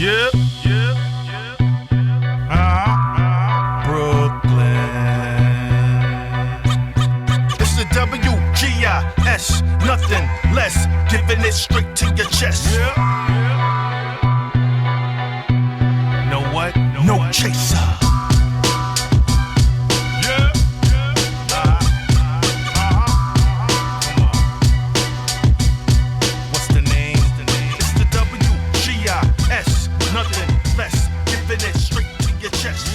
Yeah, yeah, yeah. Brooklyn. It's the WGIS, nothing less, giving it straight to your chest. Yeah, yeah. Know what? No chaser. Yeah, yeah. Come on. What's the name? It's the WGIS, nothing less, giving it straight to your chest.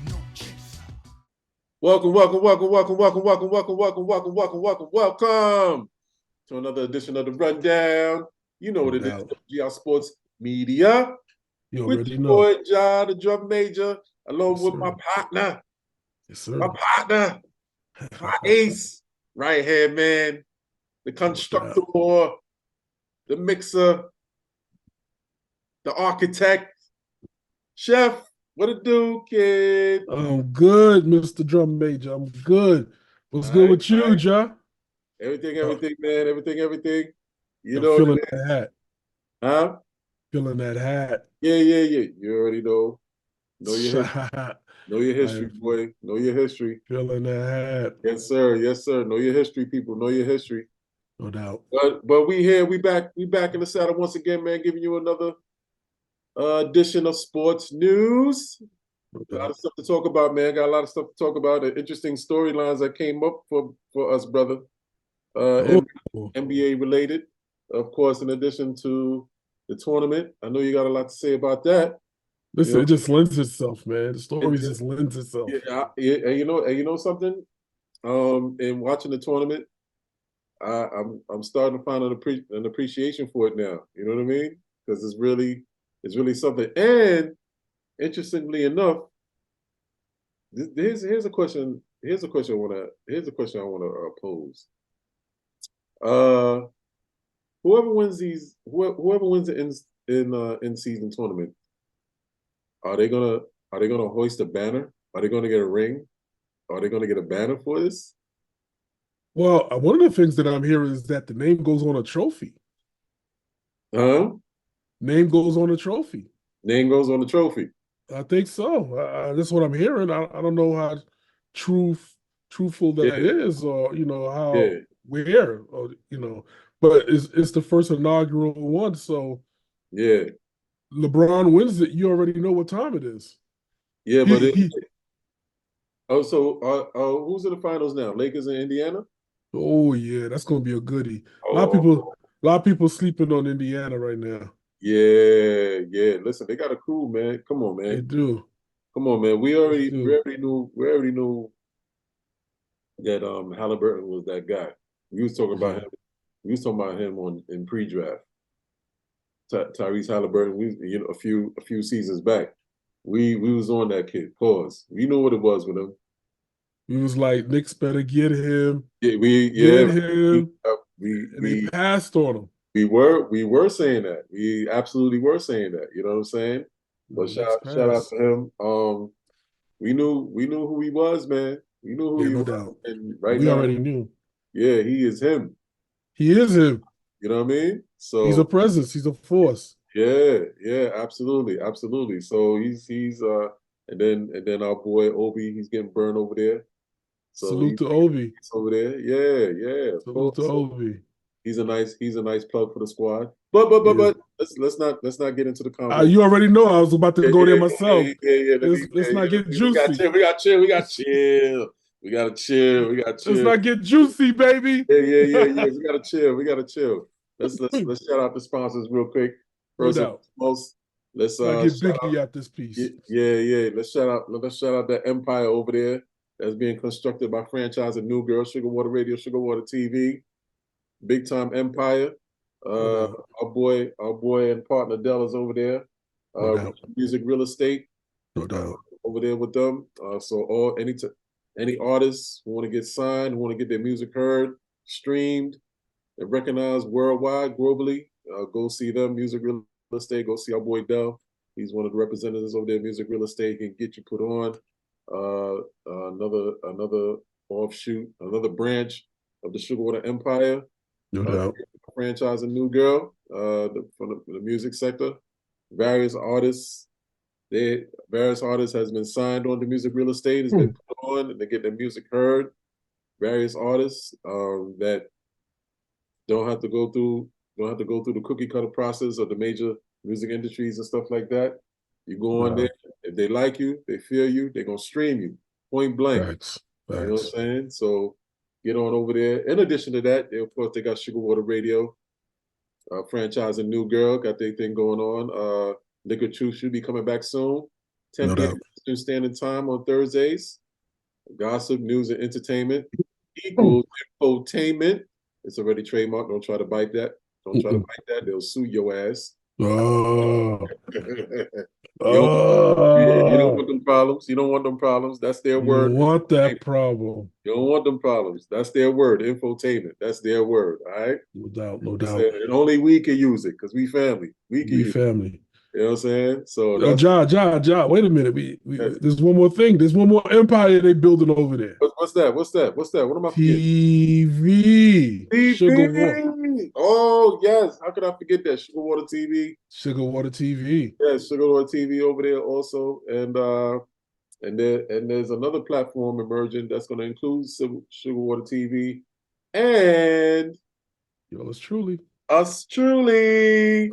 No chaser. Welcome to another edition of the Rundown. You know what it is, GR Sports Media. You With already your know. boy, Ja, the drum major, along Yes, with sir. my partner, Yes, sir. my ace, right here, man, the constructor, the mixer, the architect, chef. What it do, kid? I'm good, Mr. Drum Major. I'm good. What's good with you, Ja? Everything, man. Everything. You I'm know feeling what it that is. hat. Huh? Feeling that hat. Yeah. You already know. Know your history. Know your history, I'm boy. Know your history. feeling that hat. Yes, sir. Know your history, people. Know your history. No doubt. But we here. We back in the saddle once again, man. Giving you another edition of sports news. No A lot doubt. of stuff to talk about, man. Got a lot of stuff to talk about. Interesting storylines that came up for us, brother. Oh, NBA related, of course. In addition to the tournament, I know you got a lot to say about that. listen, You it just lends itself, man. The stories just lends itself. and you know something. In watching the tournament, I'm starting to find an appreciation for it now. You know what I mean? Because it's really something. And interestingly enough, here's a question. Here's a question I want to pose. Whoever wins the in season tournament, are they gonna hoist a banner? Are they gonna get a ring? Are they gonna get a banner for this? Well, one of the things that I'm hearing is that the name goes on a trophy. Huh? Name goes on a trophy. Name goes on the trophy. I think so. That's what I'm hearing. I don't know how truthful that is, or how where, or but it's the first inaugural one. So Yeah. LeBron wins it. You already know what time it is. Yeah, but who's in the finals now? Lakers and Indiana? Oh yeah, that's gonna be a goodie. A Oh. lot of people sleeping on Indiana right now. Yeah. Listen, they got a crew, man. Come on, They man. do. Come on, man. We They already do. knew that Halliburton was that guy. We was talking about him. We was talking about him in pre-draft. Tyrese Halliburton. A few seasons back. We was on that kid. Pause. We knew what it was with him. He was like, Knicks better get him. Yeah, Get him. we And they passed on him. we were saying that. We absolutely were saying that. You know what I'm saying? But shout out to him. We knew who he was, man. We knew who he no was. doubt. And We already knew. Yeah, he is him. He is him. You know what I mean? So he's a presence. He's a force. Yeah, absolutely. So he's and then our boy Obi, he's getting burned over there. So salute to Obi. He's over there. Yeah. Salute to Obi. He's a nice plug for the squad. But let's not get into the conversation. You already know I was about to go there myself. Yeah. Let's not get juicy. We got chill. We gotta chill. Let's not get juicy, baby. Yeah. We gotta chill. Let's shout out the sponsors real quick. First and foremost, let's get Biggie out this piece. Yeah. Let's shout out that empire over there that's being constructed by franchise and New Girl, Sugar Water Radio, Sugar Water TV. Big time empire. Our boy and partner Dell is over there. Music Real Estate. No doubt. Over there with them. So any artists who want to get signed, who want to get their music heard, streamed, and recognized worldwide, globally, go see them. Music Real Estate. Go see our boy Dell. He's one of the representatives over there. Music Real Estate can get you put on. Another offshoot, another branch of the Sugar Water Empire. No doubt. franchise a new girl from the music sector. Various artists has been signed on to music real estate, has been put on, and they get their music heard. Various artists that don't have to go through the cookie cutter process of the major music industries and stuff like that. You go on there, if they like you, they feel you, they're gonna stream you, point blank. Facts. You know what I'm saying? So get on over there. In addition to that, of course, they got Sugar Water Radio, franchise and New Girl, got their thing going on. Liquor Truth should be coming back soon. 10 p.m. Eastern Standard Time on Thursdays. Gossip, news, and entertainment equals infotainment. It's already trademarked. Don't try to bite that. Don't try to bite that. They'll sue your ass. Oh. You don't want them problems. You don't want them problems. That's their word. You want that problem. You don't want them problems. That's their word. Infotainment. That's their word. All right? No doubt. No doubt. And only we can use it because we family. We family. You know what I'm saying? So John, wait a minute. There's one more thing. There's one more empire they building over there. What's that? What am I forgetting? TV. Sugar Water. Oh, yes. How could I forget that? Sugar Water TV. Sugar Water TV. Yeah, Sugar Water TV over there also. And there's another platform emerging that's going to include Sugar Water TV and yours truly. Us truly.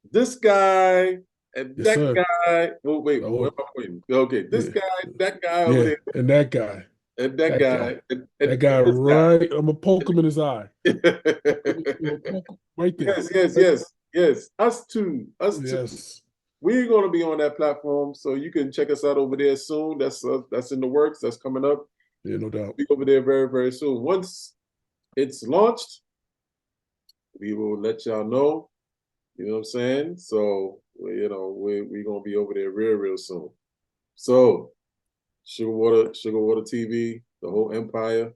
This guy and that guy. Oh, wait. Where am I pointing? Okay, this guy, that guy over there. And that guy. And that guy. That guy right. I'm going to poke him in his eye. Right there. Yes. Us two. We're going to be on that platform, so you can check us out over there soon. That's in the works. That's coming up. Yeah, no doubt. We'll be over there very, very soon. Once it's launched, we will let y'all know. You know what I'm saying? So, we're going to be over there real, real soon. So, Sugar Water TV, the whole empire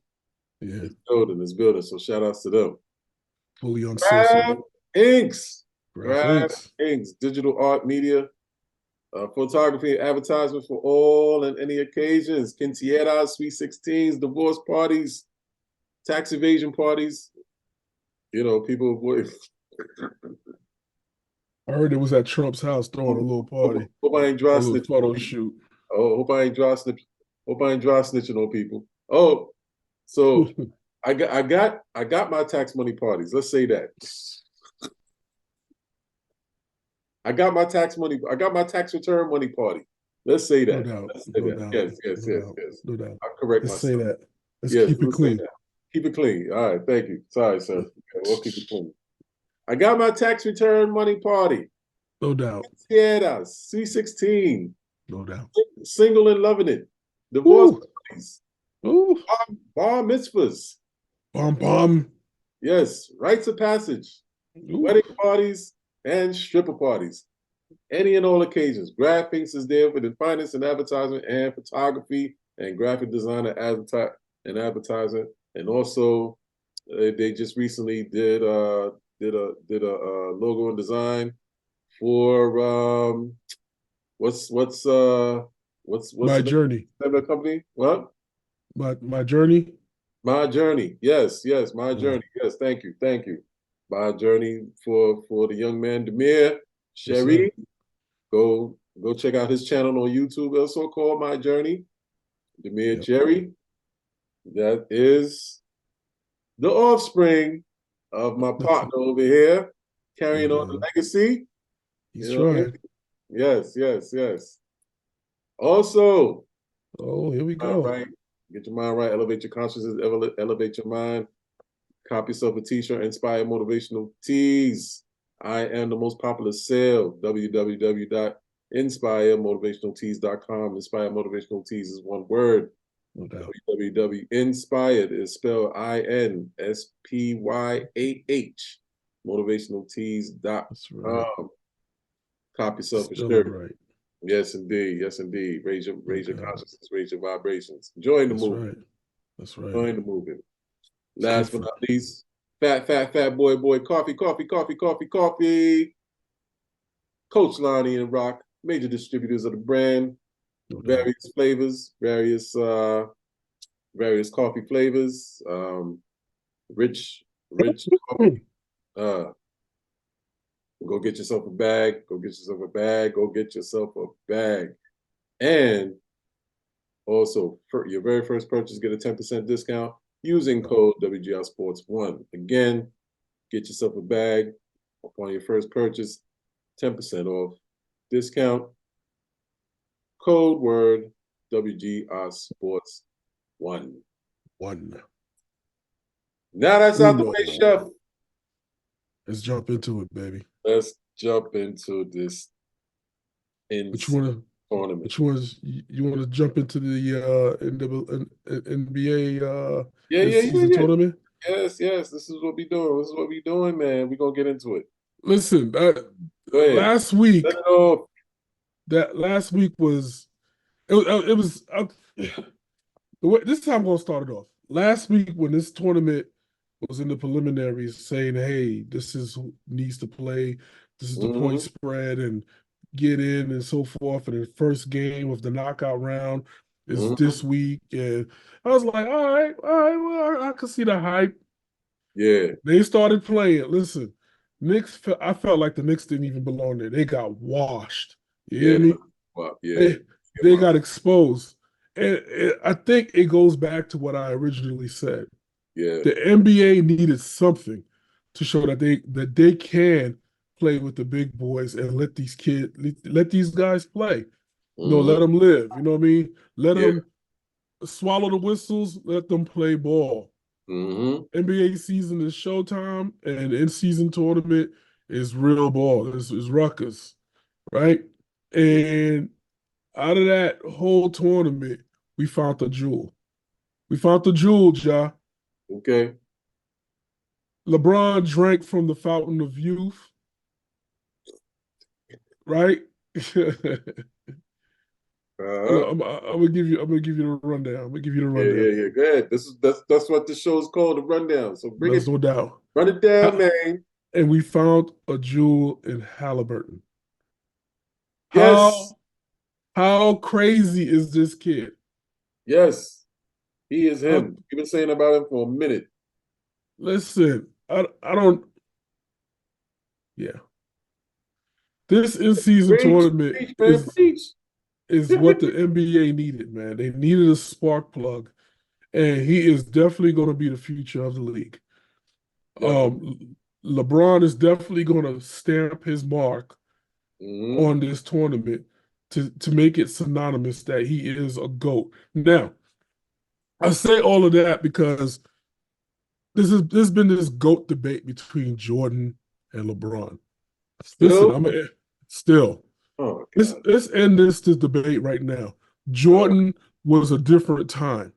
is building. So, shout outs to them. Fully on social. Inks, digital art media, photography and advertisement for all and any occasions, quinceañeras, sweet 16s, divorce parties, tax evasion parties. People. I heard it was at Trump's house throwing a little party. Hope I ain't dry snitching. Photo shoot. Oh, hope I ain't dry snitching on people. Oh, so I got my tax money parties. Let's say that. I got my tax return money party. Let's say that. No doubt. Yes. No doubt. I'll correct myself. Say that. Let's keep it clean. Keep it clean. All right, thank you. Sorry, sir. Okay, we'll keep it clean. I got my tax return money party. No doubt. Yeah, C16. No doubt. Single and loving it. Divorce parties. Bar mitzvahs. Bum. Yes. Rites of passage. Wedding parties and stripper parties. Any and all occasions. Graphics is there for the finance and advertisement and photography and graphic design and advertising. And also, they just recently did a logo and design for what's My Journey. Company? What? My Journey. My Journey. Yes, My Journey. Yes, thank you. My Journey for the young man Demir Sherry. Go check out his channel on YouTube, also called My Journey. Demir Cherry. That is the offspring of my partner over here, carrying on the legacy. He's trying. Yes. Also, here we go. Right. Get your mind right, elevate your consciousness, elevate your mind. Cop yourself a t-shirt, Inspire Motivational Tees. I am the most popular sale, www.inspiremotivationaltees.com. Inspire Motivational Tees is one word. No doubt. Inspired is spelled INSPYAH. Motivationaltees.com. Right. Cop yourself a Still shirt. Right. Yes, indeed. Raise your consciousness, raise your vibrations. Join the movement. That's right. Join the movement. Last but not least, fat boy, coffee. Coach Lonnie and Rock, major distributors of the brand. Various flavors, various coffee flavors, rich Rich, uh, go get yourself a bag. Go get yourself a bag. Go get yourself a bag. And also, for your very first purchase, get a 10% discount using code WGR Sports 1. Again, get yourself a bag upon your first purchase, 10% off discount. Code word WGR Sports 1. Now that's out the way, Chef. Let's jump into it, baby. Let's jump into this tournament. Which ones you want to jump into the NBA season tournament? Yes. This is what we doing. This is what we doing, man. We're gonna get into it. Listen, last week was this is how I'm gonna start it off. Last week when this tournament was in the preliminaries saying, hey, this is who needs to play, this is the point spread and get in and so forth, and the first game of the knockout round is this week. And I was like, all right, well, I can see the hype. Yeah. They started playing. Listen, I felt like the Knicks didn't even belong there. They got washed. You hear me? Wow. Yeah. They got exposed. And I think it goes back to what I originally said. Yeah. The NBA needed something to show that they can play with the big boys and let these guys play. Let them live. You know what I mean? Let them swallow the whistles. Let them play ball. NBA season is showtime, and in-season tournament is real ball. It's ruckus, right? And out of that whole tournament, we found the jewel. We found the jewel, Ja. Okay. LeBron drank from the fountain of youth, right? I'm gonna give you the rundown. Yeah. Go ahead. That's what this show is called, the rundown. So There's no doubt. Run it down, man. And we found a jewel in Halliburton. Yes. How crazy is this kid? Yes, he is him. You've been saying about him for a minute. Listen, I don't. Yeah, this in-season tournament is what the NBA needed, man. They needed a spark plug, and he is definitely going to be the future of the league. Yeah. LeBron is definitely going to stamp his mark on this tournament to make it synonymous that he is a GOAT. Now, I say all of that because there's been this GOAT debate between Jordan and LeBron. Still. Oh, let's end this debate right now. Jordan was a different time.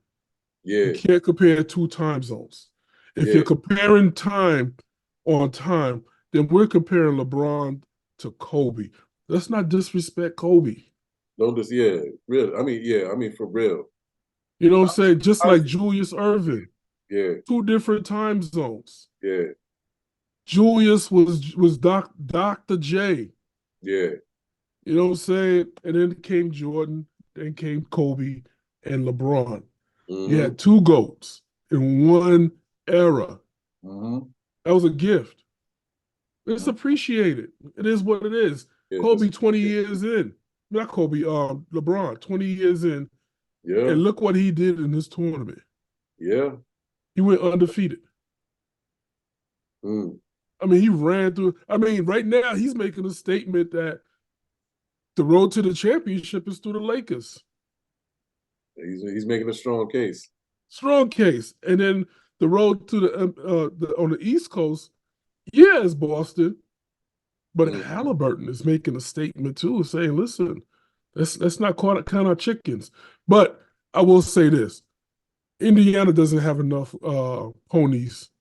Yeah. You can't compare two time zones. If you're comparing time on time, then we're comparing LeBron to Kobe. Let's not disrespect Kobe. Don't just, real. I mean, for real. You know what I'm saying? Just like Julius Erving. Yeah. Two different time zones. Yeah. Julius was Dr. J. Yeah. You know what I'm saying? And then came Jordan, then came Kobe and LeBron. You had two GOATs in one era. That was a gift. It's appreciated. It is what it is. Yeah, Kobe 20 years in. Not Kobe, LeBron, 20 years in. Yeah. And look what he did in this tournament. Yeah. He went undefeated. I mean, he ran through. I mean, right now he's making a statement that the road to the championship is through the Lakers. He's making a strong case. Strong case. And then the road to the on the East Coast, is Boston. But Halliburton is making a statement too, saying, listen, let's not count our chickens. But I will say this. Indiana doesn't have enough ponies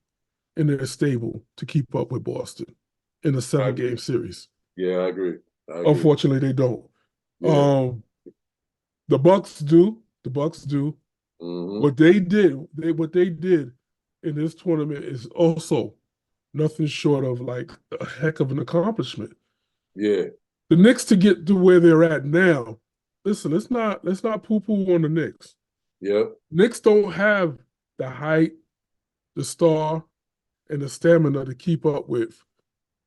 in their stable to keep up with Boston in a 7-game series. Yeah, I agree. Unfortunately, they don't. Yeah. The Bucks do. What they did in this tournament is also nothing short of like a heck of an accomplishment. Yeah. The Knicks to get to where they're at now. Listen, let's not poo-poo on the Knicks. Yep. Knicks don't have the height, the star, and the stamina to keep up with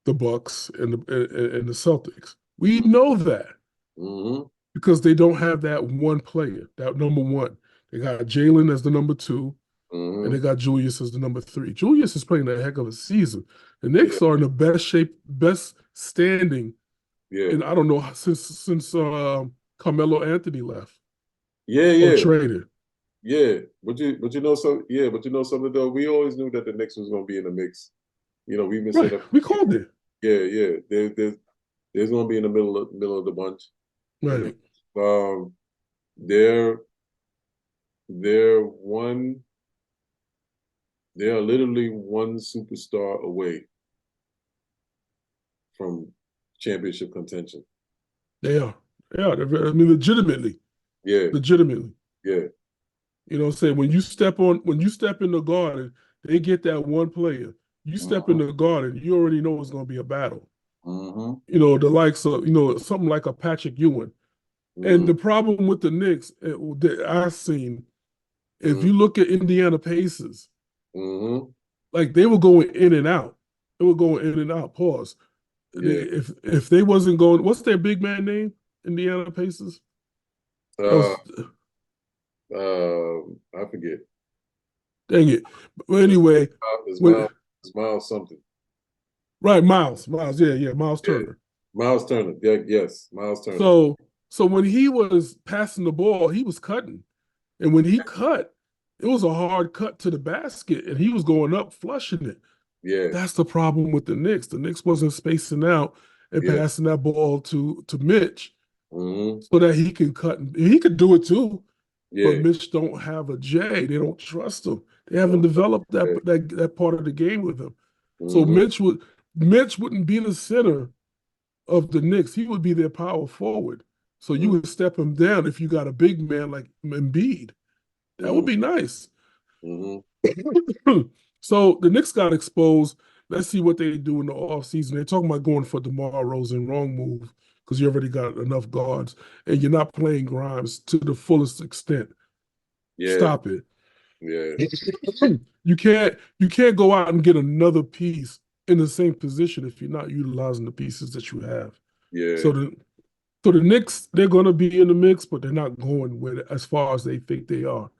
the Bucks and the Celtics. We know that because they don't have that one player, that number one. They got Jalen as the number two, and they got Julius as the number three. Julius is playing a heck of a season. The Knicks are in the best shape, best standing, and I don't know since Carmelo Anthony left. Or traded. But you know something though. We always knew that the Knicks was going to be in the mix. You know, we've been saying we called it. Yeah. There's going to be in the middle of the bunch. Right. They're literally one superstar away from championship contention. They are. Yeah, I mean, legitimately. Yeah. Legitimately. Yeah. You know what I'm saying? When you step in the garden, they get that one player. You step in the garden, you already know it's going to be a battle. You know, the likes of, something like a Patrick Ewing. And the problem with the Knicks that I've seen, if you look at Indiana Pacers, like they were going in and out. They were going in and out. Pause. Yeah. If they wasn't going, what's their big man name? Indiana Pacers. I forget. Dang it. But anyway, it's Miles something. Right, Miles. Yeah, Miles Turner. Miles Turner. Yeah, yes, Miles Turner. So when he was passing the ball, he was cutting. And when he cut, it was a hard cut to the basket, and he was going up, flushing it. Yeah. That's the problem with the Knicks. The Knicks wasn't spacing out and passing that ball to Mitch so that he can cut. He could do it too, but Mitch don't have a J. They don't trust him. They haven't developed that part of the game with him. So Mitch wouldn't be the center of the Knicks. He would be their power forward. So you would step him down if you got a big man like Embiid. That would be nice. So the Knicks got exposed. Let's see what they do in the offseason. They're talking about going for DeMar Rosen. Wrong move because you already got enough guards and you're not playing Grimes to the fullest extent. Stop it. You can't go out and get another piece in the same position if you're not utilizing the pieces that you have. So the Knicks, they're going to be in the mix, but they're not going with it as far as they think they are.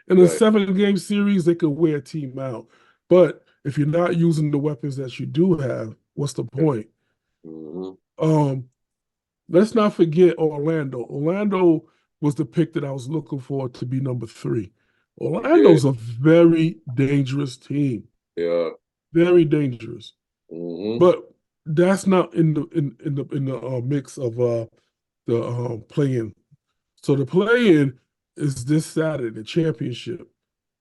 In a 7-game series, they could wear a team out. But if you're not using the weapons that you do have, what's the point? Let's not forget Orlando. Orlando was the pick that I was looking for to be number 3. Orlando's a very dangerous team. Yeah. Very dangerous. But that's not in the mix of the play-in. So the play-in is this Saturday, the championship.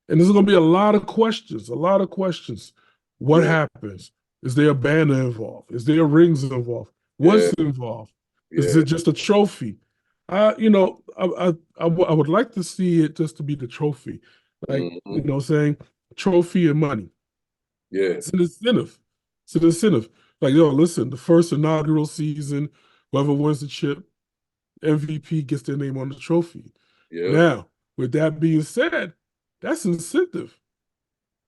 And there's going to be a lot of questions. What happens? Is there a banner involved? Is there rings involved? What's involved? Is it just a trophy? I would like to see it just to be the trophy. Like, saying trophy and money. Yeah. It's an incentive. Like, listen, the first inaugural season, whoever wins the chip, MVP gets their name on the trophy. Yeah. Now, with that being said, that's incentive.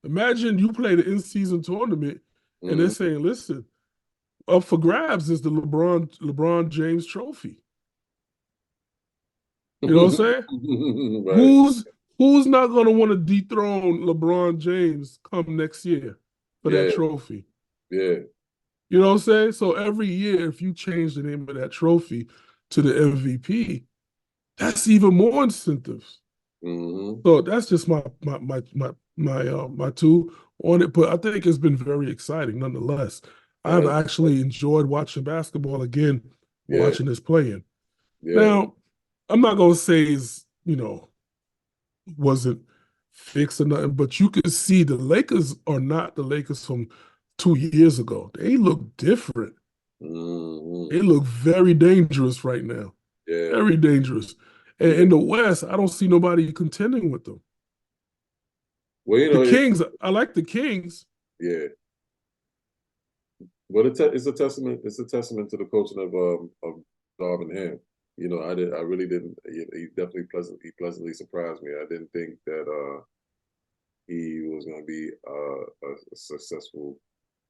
Imagine you play the in-season tournament and they're saying, listen, up for grabs is the LeBron James trophy. You know what I'm saying? Right. Who's not going to want to dethrone LeBron James come next year for that trophy? Yeah. You know what I'm saying? So every year, if you change the name of that trophy to the MVP, that's even more incentives. So that's just my two on it. But I think it's been very exciting nonetheless. I've actually enjoyed watching basketball again, watching this playing. Now, I'm not gonna say it's, wasn't fixed or nothing, but you could see the Lakers are not the Lakers from 2 years ago. They look different. They look very dangerous right now. Yeah. Very dangerous. And in the West, I don't see nobody contending with them. Well, the Kings, I like the Kings. Yeah. Well, it's a testament. It's a testament to the coaching of Darvin Ham. I really didn't. He definitely pleasantly surprised me. I didn't think that he was going to be a successful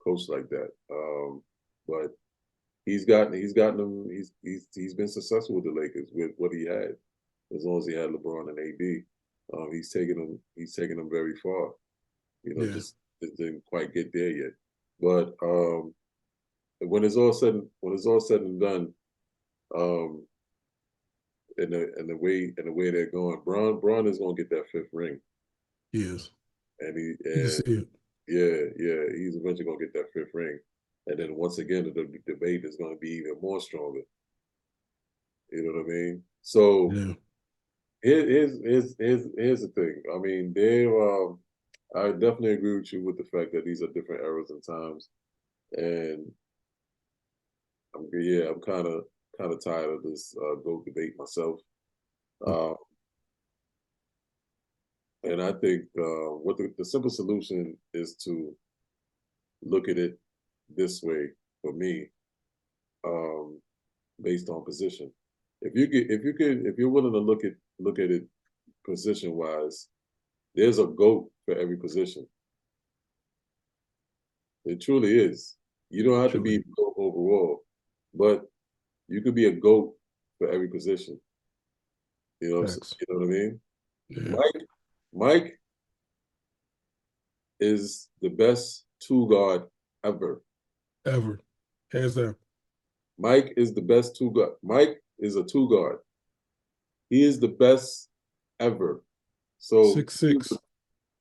coach like that. But he's gotten them. He's been successful with the Lakers with what he had. As long as he had LeBron and AD, he's taken them very far. You know, just didn't quite get there yet. But when it's all said and done, and the way they're going, Bron is going to get that 5th ring. He is. And you can see it. Yeah, he's eventually going to get that 5th ring. And then once again, the debate is going to be even more stronger. You know what I mean? So here's the thing. I mean, I definitely agree with you with the fact that these are different eras and times, and I'm kind of tired of this GOAT debate myself. And I think what the simple solution is to look at it this way for me, based on position. If you're willing to look at it position wise, there's a GOAT for every position. It truly is. You don't have to be GOAT overall, but you could be a GOAT for every position. You know what I mean? Yeah. Mike is the best 2 guard ever. Ever. Hands down. Mike is the best 2 guard. Mike is a 2 guard. He is the best ever. So 6'6".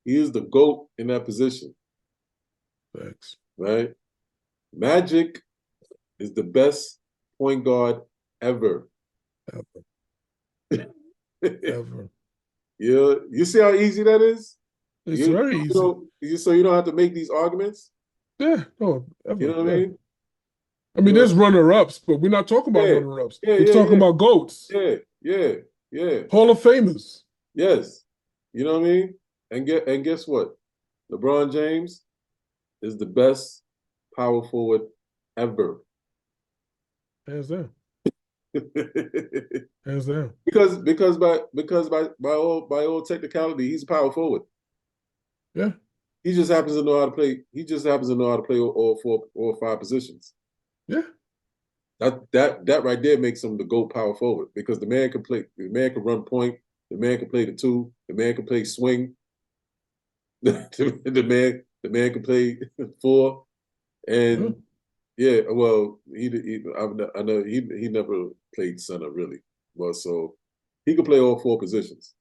He is the GOAT in that position. Thanks. Right? Magic is the best point guard ever. Ever. Yeah, you see how easy that is? It's very easy. So you don't have to make these arguments? Yeah, no, ever. You know what I mean? I mean, there's runner-ups, but we're not talking about runner-ups. We're talking about GOATs. Yeah. Hall of Famers. Yes. You know what I mean? And guess what? LeBron James is the best power forward ever. Hands down. Hands down. Because by all technicality, he's a power forward. Yeah. He just happens to know how to play. He just happens to know how to play all 5 positions. Yeah. That right there makes him the GOAT power forward, because the man can play. The man can run point. The man can play the 2. The man can play swing. the man can play 4. And well, I know he never played center really. Well, so he could play all 4 positions.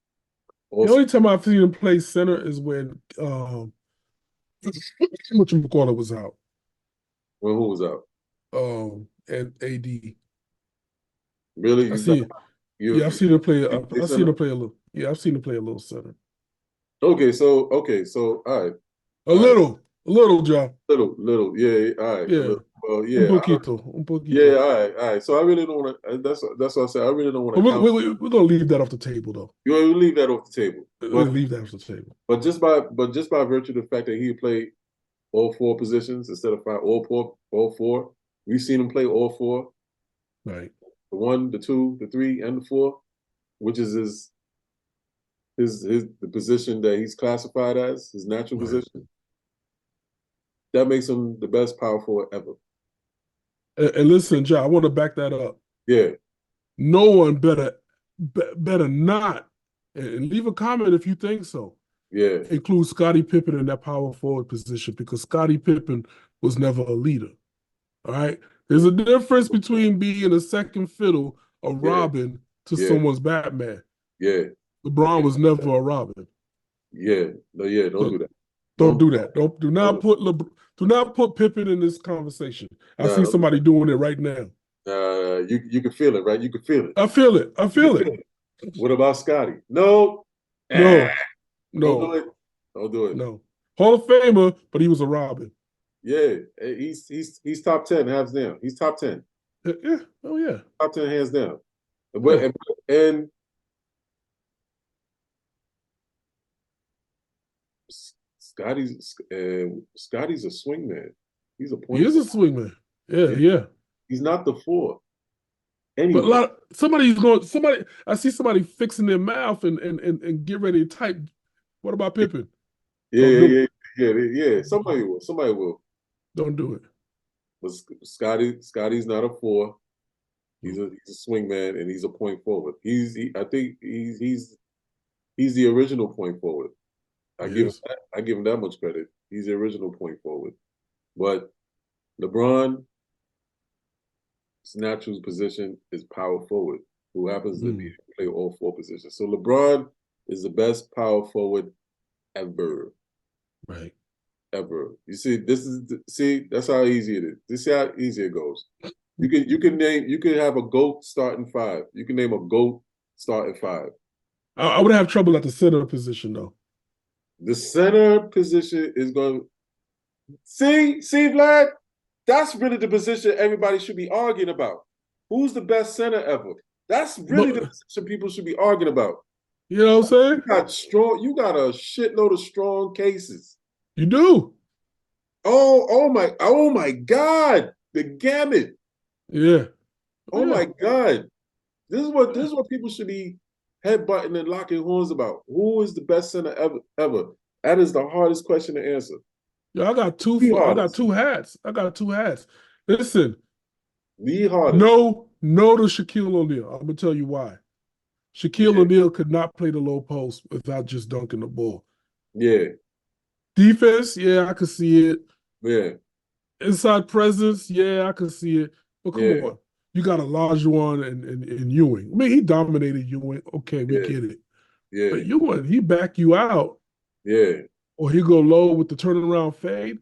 Also, the only time I've seen him play center is when whatchamacallit was out. When who was out? And AD. Really? I've seen him play. I've seen him play a little. Yeah, I've seen him play a little center. Okay, so all right. A little, John. Little, yeah, all right. Yeah. Well, yeah. Un poquito. Yeah, all right. So I really don't want to. That's what I said. I really don't want to. We're gonna leave that off the table, though. We'll leave that off the table. We'll leave that off the table. But just by virtue of the fact that he played all 4 positions instead of 5, all 4. We've seen him play all 4. Right. The 1, the 2, the 3, and the 4, which is the position that he's classified as, his natural position. That makes him the best power forward ever. And listen, John, I want to back that up. Yeah. No one better not, and leave a comment if you think so. Yeah. Include Scottie Pippen in that power forward position, because Scottie Pippen was never a leader. All right? There's a difference between being a second fiddle, a Robin, to someone's Batman. Yeah. LeBron was never a Robin. Yeah. No, yeah, don't do that. Don't do that. Do not put Pippen in this conversation. I see somebody doing it right now. You can feel it, right? You can feel it. I feel it. What about Scotty? No. No. Don't do it. No. Hall of Famer, but he was a Robin. Yeah. He's top 10, hands down. He's top 10. Yeah. Oh yeah. Top 10 hands down. And Scotty's a swingman. He's a point. He is a swingman. Yeah. He's not the 4. Anyway. But I see somebody fixing their mouth and get ready to type. What about Pippen? Yeah, Don't do it. yeah. Somebody will. Somebody will. Don't do it. But Scotty's not a four. Mm. He's a swing man and he's a point forward. I think he's the original point forward. Yes. I give him that much credit. He's the original point forward. But LeBron's natural position is power forward, who happens to be play all four positions. So LeBron is the best power forward ever. Right. Ever. You see, that's how easy it is. This is how easy it goes. You can have a GOAT starting five. You can name a GOAT starting five. I would have trouble at the center position though. The center position is going to see, Vlad, that's really the position everybody should be arguing about. Who's the best center ever? That's really the position people should be arguing about. You know what I'm saying? You got a shitload of strong cases. You do. Oh my God. The gamut. Yeah. Oh my God. This is what people should be headbutting and locking horns about. Who is the best center ever? That is the hardest question to answer. Yeah, I got two hats. I got two hats. Listen. The hardest. No to Shaquille O'Neal. I'm gonna tell you why. Shaquille O'Neal could not play the low post without just dunking the ball. Yeah. Defense, yeah, I could see it. Yeah. Inside presence, yeah, I could see it. But come on. You got Olajuwon and Ewing. I mean, he dominated Ewing. Okay, we get it. Yeah. But Ewing, he back you out. Yeah. Or he go low with the turnaround fade.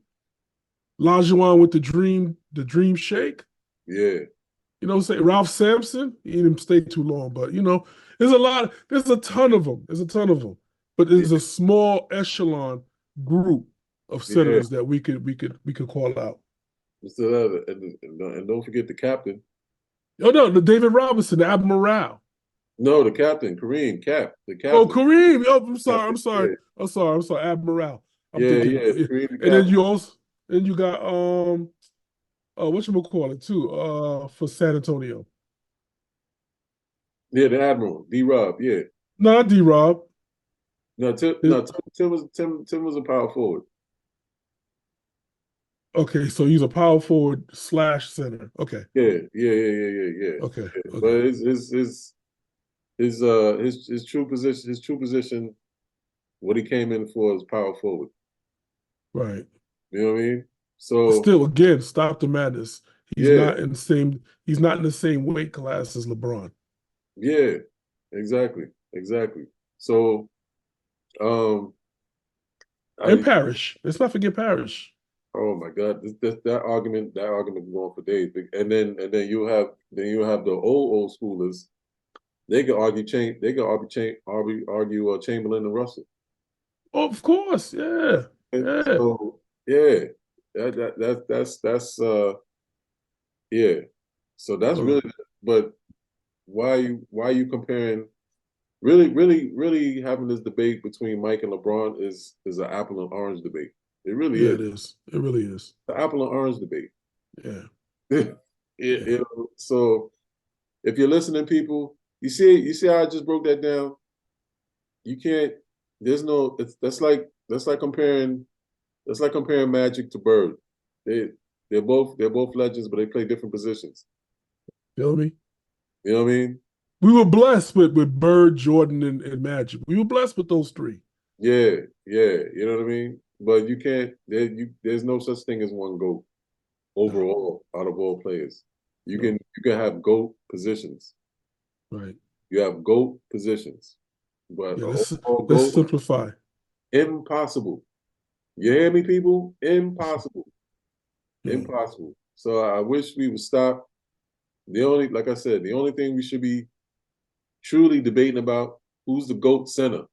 Olajuwon with the dream shake. Yeah. You know what I'm saying? Ralph Sampson, he didn't stay too long, but there's a ton of them. There's a ton of them. But there's a small echelon group of centers that we could call out. And don't forget the captain. Oh no, the David Robinson, the Admiral. No, the captain, Kareem, the captain. Oh, Kareem. Oh, I'm sorry. Yeah. I'm sorry, Admiral. I'm thinking, Kareem, and then you got whatchamacallit too, for San Antonio. Yeah, the Admiral, D-Rob, yeah. No, not D-Rob. No, Tim was a power forward. Okay, so he's a power forward / center. Okay. Yeah. Okay. But his true position, what he came in for is power forward. Right. You know what I mean? So still, again, stop the madness. He's not in the same weight class as LeBron. Yeah, exactly. So and Parrish. Let's not forget Parrish. Oh my God, that argument can go on for days. And then you have the old schoolers. They could argue Chamberlain and Russell. Oh, of course, yeah. So that's yeah. So that's really. But why are you comparing? Really having this debate between Mike and LeBron is an apple and orange debate. It really is. It is. It really is. The apple and orange debate. Yeah. So if you're listening, people, you see how I just broke that down? You can't, that's like comparing Magic to Bird. They're both legends, but they play different positions. Feel me? You know what I mean? We were blessed with Bird, Jordan, and Magic. We were blessed with those three. Yeah. You know what I mean? But you can't. There's no such thing as one GOAT overall out of all players. You can have GOAT positions. Right. You have GOAT positions, but let's simplify. Impossible. You hear me, people? Impossible. Impossible. So I wish we would stop. Like I said, the only thing we should be truly debating about who's the GOAT center,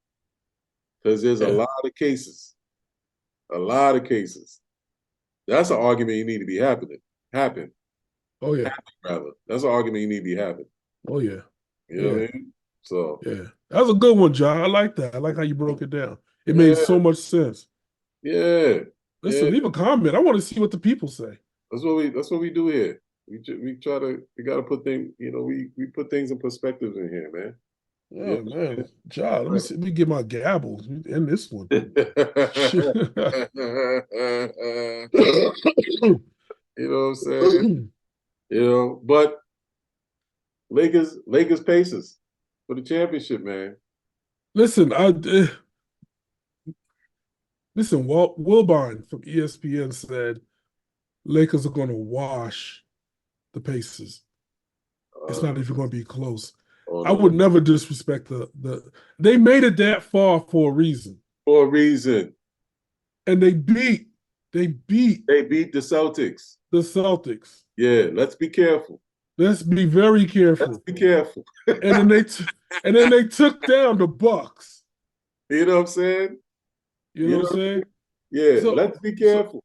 because there's a lot of cases. That's an argument you need to be happen. Oh yeah. Rather, that's an argument you need to be having. Oh yeah. You know what I mean? So that was a good one, John. I like that. I like how you broke it down. It made so much sense. Yeah. Listen, leave a comment. I want to see what the people say. That's what we do here. We gotta put things. We put things in perspective in here, man. Yeah. Oh man, John, let me see, let me get my gavel in this one. You know what I'm saying? You know, but Lakers Pacers for the championship, man. Listen, listen. Walt Wilbine from ESPN said Lakers are going to wash the Pacers. It's not even going to be close. Oh, I no, would never disrespect the. They made it that far for a reason, for a reason. and they beat the Celtics. the Celtics. Yeah, let's be careful. Let's be very Let's careful. be careful. And then they took down the Bucks. You know what I'm saying? You know what I'm saying? Yeah, So let's be careful.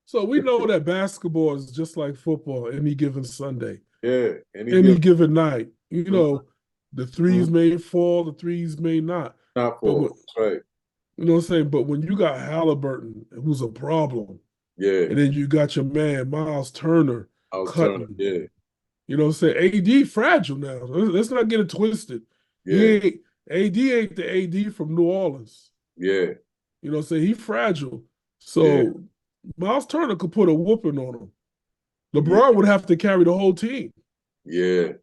So we know that basketball is just like football any given Sunday, Yeah, any given night. You know, the threes Mhm. may fall, the threes may not. Not But for right. you know what I'm saying? But when you got Halliburton, who's a problem, Yeah, and then you got your man Miles Turner I'll turn it. cutting. Yeah, You know what I'm saying? AD fragile now. Let's not get it twisted. yeah, AD ain't the AD from New Orleans. yeah, You know what I'm saying? He fragile. yeah, So Miles Turner could put a whooping on him. yeah, LeBron would have to carry the whole team. yeah.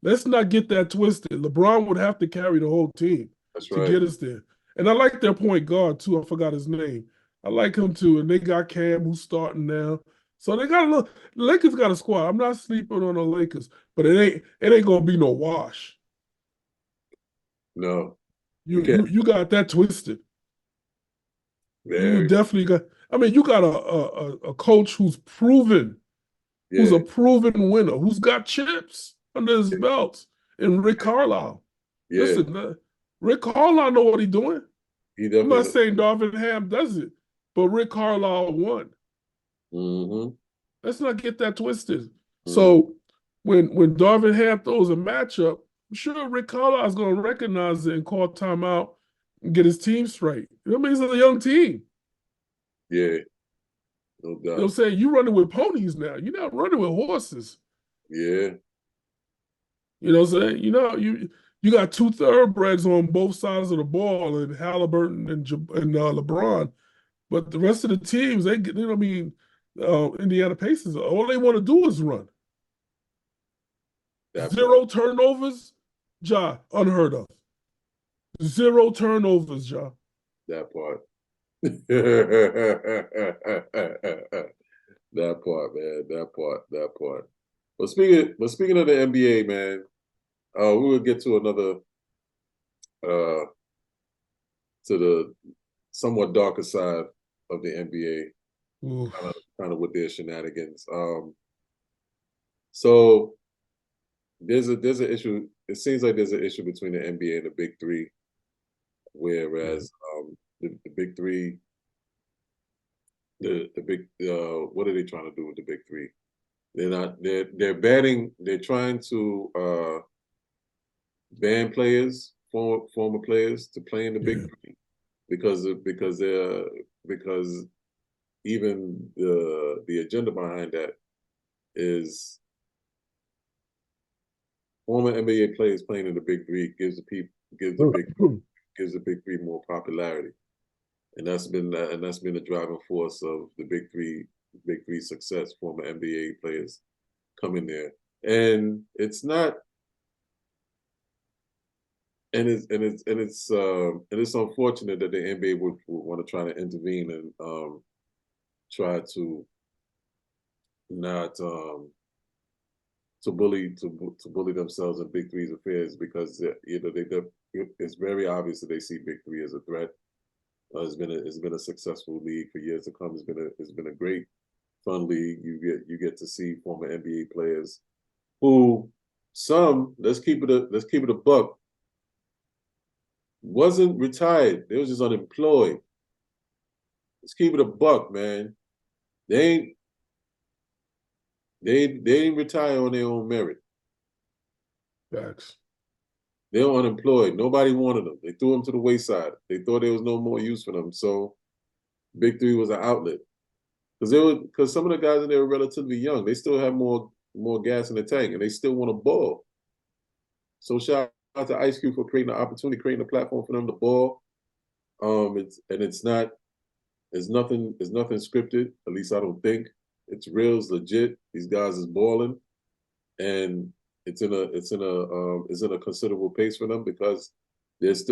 Let's not get that twisted. LeBron would have to carry the whole team That's to right. get us there. And I like their point guard too. I forgot his name. I like him too. And they got Cam who's starting now. So they got a little Lakers got a squad. I'm not sleeping on the Lakers, but it ain't gonna be no wash. No, You got that twisted. You very. definitely got. I mean, you got a coach who's proven, who's Yeah, a proven winner, who's got chips under his belt, and Rick Carlisle. yeah. Listen, Rick Carlisle know what he's doing. He I'm not definitely. saying Darvin Ham does it, but Rick Carlisle won. Mm-hmm. Let's not get that twisted. Mm-hmm. So when Darvin Ham throws a matchup, I'm sure Rick Carlisle is going to recognize it and call timeout and get his team straight. You know what I mean? It's a young team. Yeah, no You know what I'm doubt. saying? You're running with ponies now. You're not running with horses. Yeah, You know what I'm saying? You know, you got two thoroughbreds on both sides of the ball, and Halliburton and LeBron. But the rest of the teams, you know what I mean, Indiana Pacers, all they want to do is run. that Zero part. turnovers, Ja, unheard of. Zero turnovers, Ja. That part. That part, man. That part. But speaking of the NBA, man, we will get to another uh to the somewhat darker side of the NBA, Ooh, kind of with their shenanigans. So there's an issue. It seems like there's an issue between the NBA and the Big Three, yeah. whereas the Big Three, the big what are they trying to do with the Big Three? They're banning. They're trying to ban players, former players, to play in the Big Yeah. Three because even the agenda behind that is former NBA players playing in the Big Three gives the Big Three more popularity, and that's been the driving force of the Big Three success. Former NBA players coming there, and it's not, and it's unfortunate that the NBA would want to try to intervene and try to not to bully themselves in Big Three's affairs, because it's very obvious that they see Big Three as a threat. It's been a successful league for years to come. It's been a great fun league. You get to see former NBA players who, some, let's keep it a buck, wasn't retired. They was just unemployed. Let's keep it a buck, man. They ain't they didn't retire on their own merit. Facts. They were unemployed. Nobody wanted them. They threw them to the wayside. They thought there was no more use for them. So Big Three was an outlet. Because some of the guys in there were relatively young. They still have more gas in the tank, and they still want to ball. So shout out to Ice Cube for creating an opportunity, creating a platform for them to ball. It's nothing scripted. At least I don't think it's real. It's legit. These guys is balling, and it's in a considerable pace for them because there's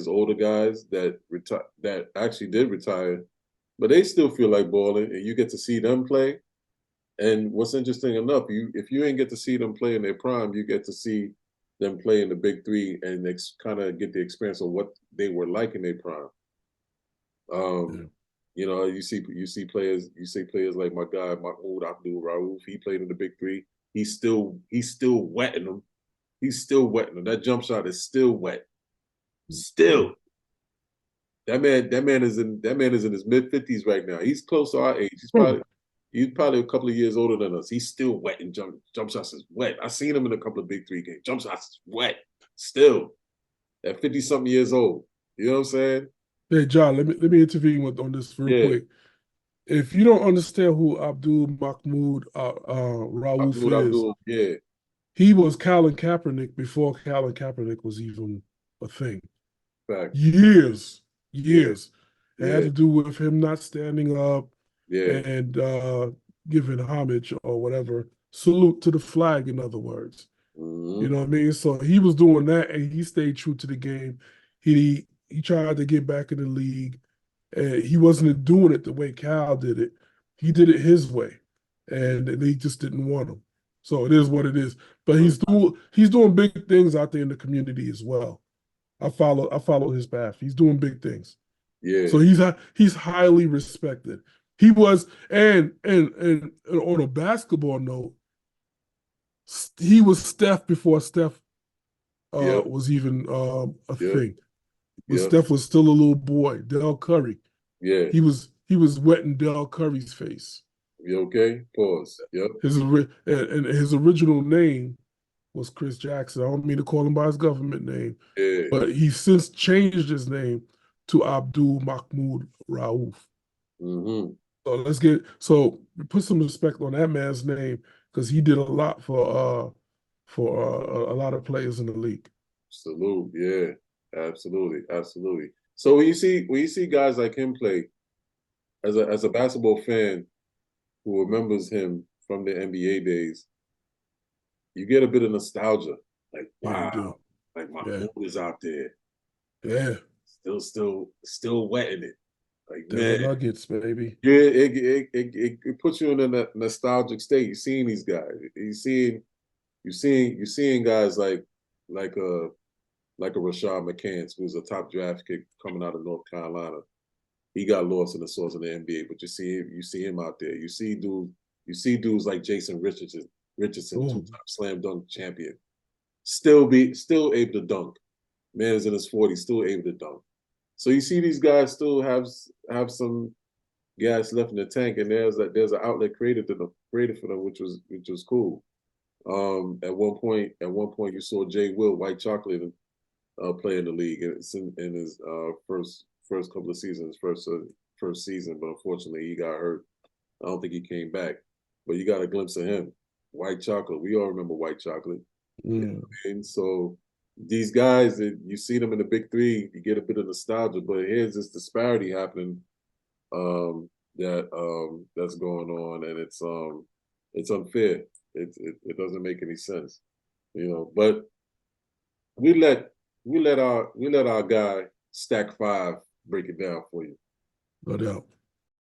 older guys that actually did retire, but they still feel like balling, and you get to see them play. And what's interesting enough, if you ain't get to see them play in their prime, you get to see them play in the big three and kind of get the experience of what they were like in their prime. You know, you see players like my guy Mahmoud Abdul Rauf. He played in the big three. He's still wetting them. He's still wetting them. That jump shot is still wet. Still, that man is in his mid-50s right now. He's close to our age. He's probably a couple of years older than us. He's still wet and jump shots is wet. I seen him in a couple of big three games. Jump shots is wet. Still, at 50-something years old. You know what I'm saying? Hey John, let me intervene on this real quick. If you don't understand who Abdul Mahmoud Rauf is, he was Colin Kaepernick before Colin Kaepernick was even a thing. Fact. Years. It had to do with him not standing up and giving homage or whatever. Salute to the flag, in other words. Mm-hmm. You know what I mean? So he was doing that, and he stayed true to the game. He tried to get back in the league, and he wasn't doing it the way Cal did it. He did it his way, and they just didn't want him. So it is what it is. But he's doing big things out there in the community as well. I follow his path. He's doing big things. Yeah. So he's highly respected. He was, and on a basketball note, he was Steph before Steph was even a thing. Steph was still a little boy. Del Curry. Yeah. He was wetting Del Curry's face. You okay? Pause. Yep. His original name was Chris Jackson. I don't mean to call him by his government name, but he's since changed his name to Abdul Mahmoud Rauf. Mm-hmm. So put some respect on that man's name because he did a lot for a lot of players in the league. Salute, yeah, absolutely. So when you see guys like him play, as a basketball fan who remembers him from the NBA days, you get a bit of nostalgia. Like, wow, like Mahmoud is out there. Yeah. Still wetting it. Like, man, Nuggets, baby. Yeah, it puts you in a nostalgic state. You're seeing these guys. You're seeing guys like a Rashad McCants, who's a top draft pick coming out of North Carolina. He got lost in the sauce in the NBA, but you see him out there. You see dudes like Jason Richardson, two-time slam dunk champion, still able to dunk. Man is in his 40s, still able to dunk. So you see these guys still have some gas left in the tank, and there's an outlet created for them, which was cool. At one point you saw Jay Will, White Chocolate, play in the league. It's in his first couple of seasons, first season, but unfortunately he got hurt. I don't think he came back. But you got a glimpse of him, White Chocolate. We all remember White Chocolate. You know what I mean? So these guys, you see them in the big three, you get a bit of nostalgia. But here's this disparity happening that's going on, and it's unfair. It doesn't make any sense, you know. But we let our guy Stack 5 break it down for you. No doubt.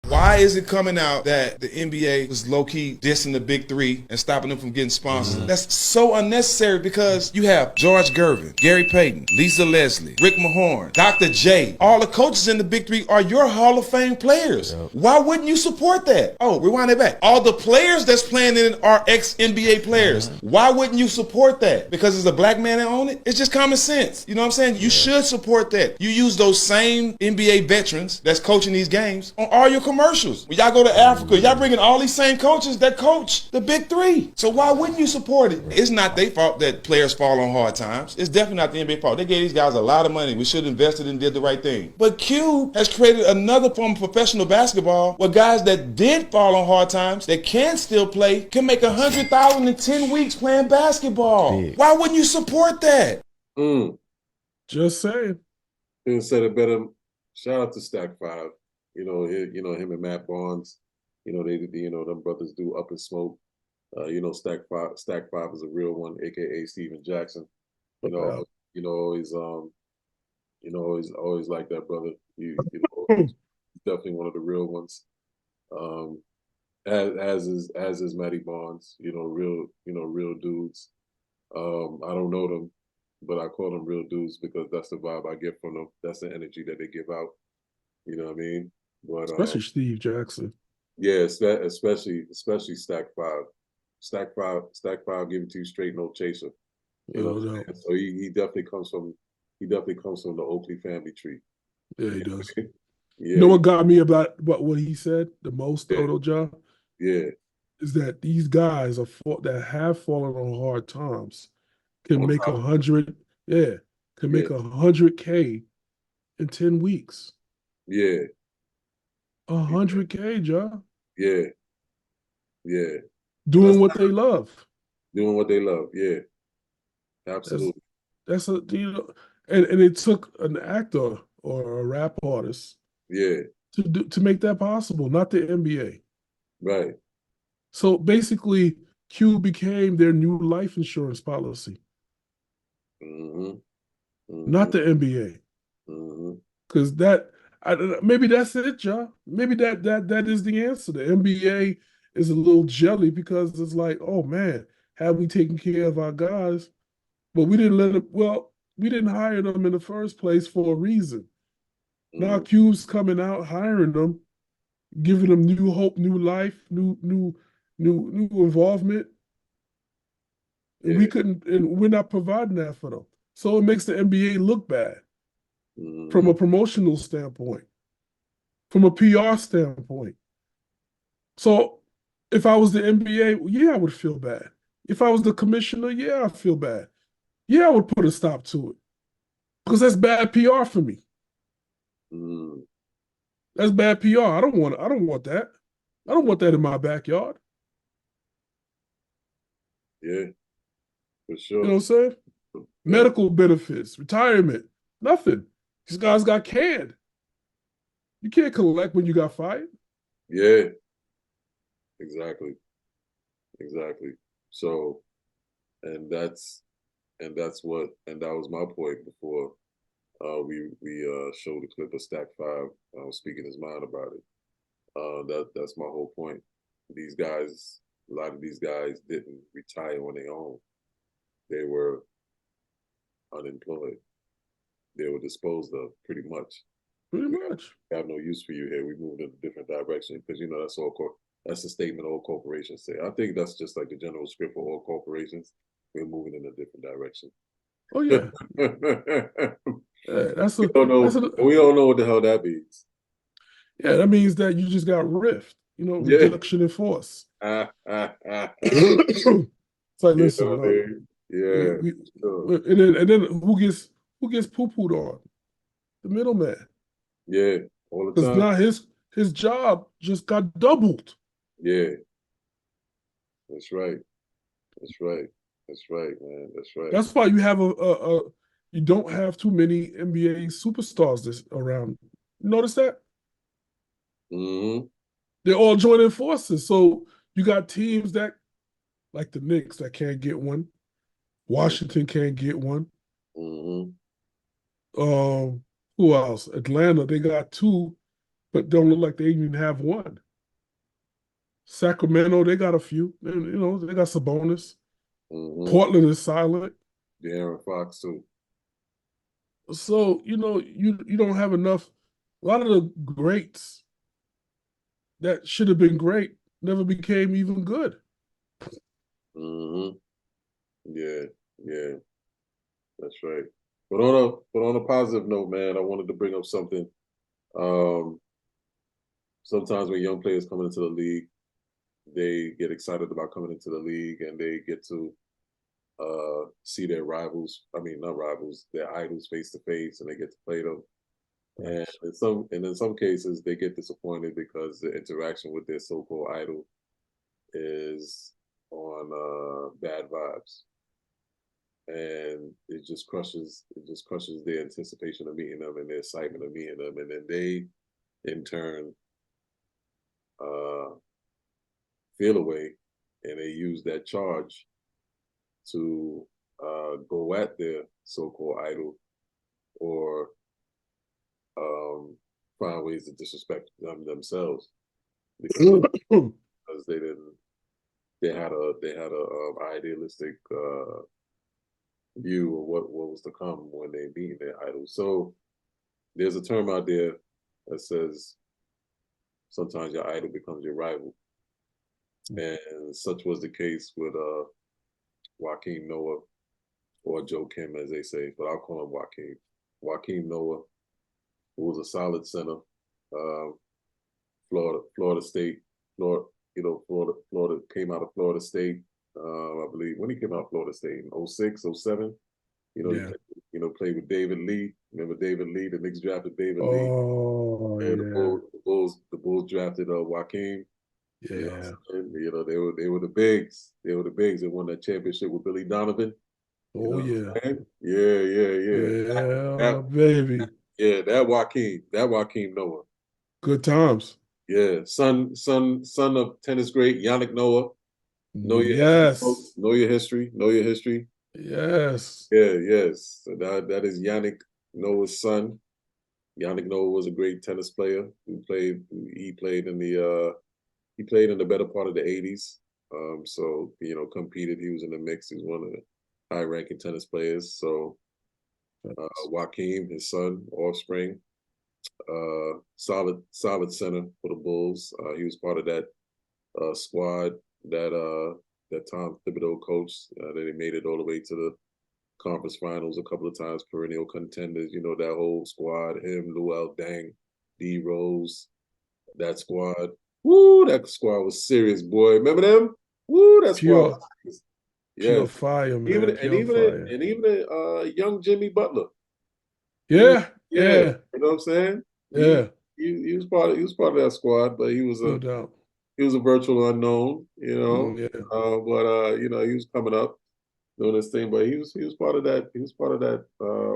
Why is it coming out that the NBA was low-key dissing the big three and stopping them from getting sponsors? That's so unnecessary because you have George Gervin, Gary Payton, Lisa Leslie, Rick Mahorn, Dr. J. All the coaches in the big three are your Hall of Fame players. Yep. Why wouldn't you support that? Oh, rewind it back. All the players that's playing in it are ex-NBA players. Why wouldn't you support that? Because it's a black man that own it? It's just common sense. You know what I'm saying? You should support that. You use those same NBA veterans that's coaching these games on all your commercials. When y'all go to Africa, y'all bringing all these same coaches that coach the big three. So why wouldn't you support it? It's not their fault that players fall on hard times. It's definitely not the NBA fault. They gave these guys a lot of money. We should have invested and did the right thing. But Q has created another form of professional basketball where guys that did fall on hard times, that can still play, can make $100,000 in 10 weeks playing basketball. Why wouldn't you support that? Mm. Just saying. Couldn't said it better. Shout out to Stack Five. Him and Matt Barnes. Them brothers do Up in Smoke. Stack Five is a real one, aka Steven Jackson. You know, Yeah. always like that brother. He's definitely one of the real ones. Um, as is Matty Barnes. Real dudes. I don't know them, but I call them real dudes because that's the vibe I get from them. That's the energy that they give out. You know what I mean? But Especially Steve Jackson. yeah, especially Stack Five. Stack Five, give it to you straight, no chaser. You know, No doubt. so he definitely comes from the Oakley family tree. Yeah, he does. Yeah, You know what got me about what he said the most, yeah, though, John, yeah. is that these guys that have fallen on hard times can On make top, 100, yeah, can yeah, make 100K in 10 weeks. yeah, 100K, John, yeah, yeah. That's doing what they love. doing what they love. Yeah, That's absolutely. that's a and it took an actor or a rap artist Yeah, to make that possible, not the NBA. right. So basically, Q became their new life insurance policy, Mm-hmm. Mm-hmm. not the NBA. Mm-hmm. Because maybe that's it, John. Maybe that is the answer. The NBA is a little jelly because it's like, oh man, have we taken care of our guys? But we didn't let them. Well, we didn't hire them in the first place for a reason. Now Mm-hmm. Q's coming out, hiring them, giving them new hope, new life, new involvement, and Yeah. we're not providing that for them. So it makes the NBA look bad from Mm-hmm. a promotional standpoint, from a PR standpoint. So if I was the NBA, yeah, I would feel bad. If I was the commissioner, yeah, I feel bad. Yeah, I would put a stop to it because that's bad PR for me. Mm-hmm. That's bad PR. I don't want that. I don't want that in my backyard. Yeah, for You know what sure. I'm saying? Yeah. Medical benefits, retirement, nothing. These guys got canned. You can't collect when you got fired. Yeah. Exactly. Exactly. So, and that's and that was my point before we showed the clip of Stack Five speaking his mind about it. That's my whole point. These guys, a lot of these guys didn't retire on their own. They were unemployed. They were disposed of pretty much. Pretty We much. have no use for you here. We moved in a different direction because that's the statement all corporations say. I think that's just like the general script for all corporations. We're moving in a different direction. Oh yeah. That's a We don't that's know. a We don't know what the hell that means. yeah. That means that you just got rift. You know, Yeah. reduction in force. Ah, ah, ah. It's like, Yeah, listen, dude. Yeah. Sure. and then who gets poo pooed on? The middleman, Yeah. All the because time. now his job just got doubled. Yeah. That's right. That's right. That's right, man. That's right. That's why you don't have too many NBA superstars around. You notice that Mm-hmm. they're all joining forces. So you got teams that like the Knicks that can't get one. Washington can't get one. Mm-hmm. Um, who else? Atlanta, they got two, but don't look like they even have one. Sacramento, they got a few. They got Sabonis. Mm-hmm. Portland is silent. De'Aaron Fox too. So, you don't have enough. A lot of the greats that should have been great never became even good. Mm-hmm. Yeah. Yeah. That's right. But on a positive note, man, I wanted to bring up something. Um, Sometimes when young players come into the league, they get excited about coming into the league and they get to see their rivals. I mean, not rivals, their idols face to face, and they get to play them. And in some cases, they get disappointed because the interaction with their so-called idol is on bad vibes. and it just crushes their anticipation of meeting them and their excitement of meeting them, and then they in turn feel away, and they use that charge to go at their so-called idol, or find ways to disrespect them themselves because they had a idealistic view of what was to come when they meet their idol. So there's a term out there that says sometimes your idol becomes your rival, and such was the case with Joakim Noah, or Joe Kim as they say, but I'll call him Joakim. Joakim Noah, who was a solid center, Florida State, Florida came out of Florida State. I believe when he came out of Florida State in 06, 07. Yeah. He played with David Lee. Remember David Lee? The Knicks drafted David Lee. Oh, And yeah. the Bulls drafted Joakim. Yeah. They were the bigs. They were the bigs. They won that championship with Billy Donovan. Oh, yeah. Yeah. Yeah, baby. Yeah, that Joakim Noah. Good times. Yeah, son of tennis great Yannick Noah. Know your history, Yes. folks. Know your history. Know your history. Yes. Yeah, yes. So that is Yannick Noah's son. Yannick Noah was a great tennis player. He played in the better part of the 80s. So competed. He was in the mix. He was one of the high-ranking tennis players. So Joakim, his son, offspring, solid center for the Bulls. He was part of that squad that Tom Thibodeau coached. That they made it all the way to the conference finals a couple of times, perennial contenders. That whole squad, him, Luol Deng, D Rose, that squad. Woo, that squad was serious, boy. Remember them? Woo, that squad was serious. Pure Yeah. fire, man. Even young Jimmy Butler. Yeah. You know what I'm saying? Yeah. He was part of that squad, but he was No doubt. he was a virtual unknown, Yeah. but he was coming up doing this thing, but he was part of that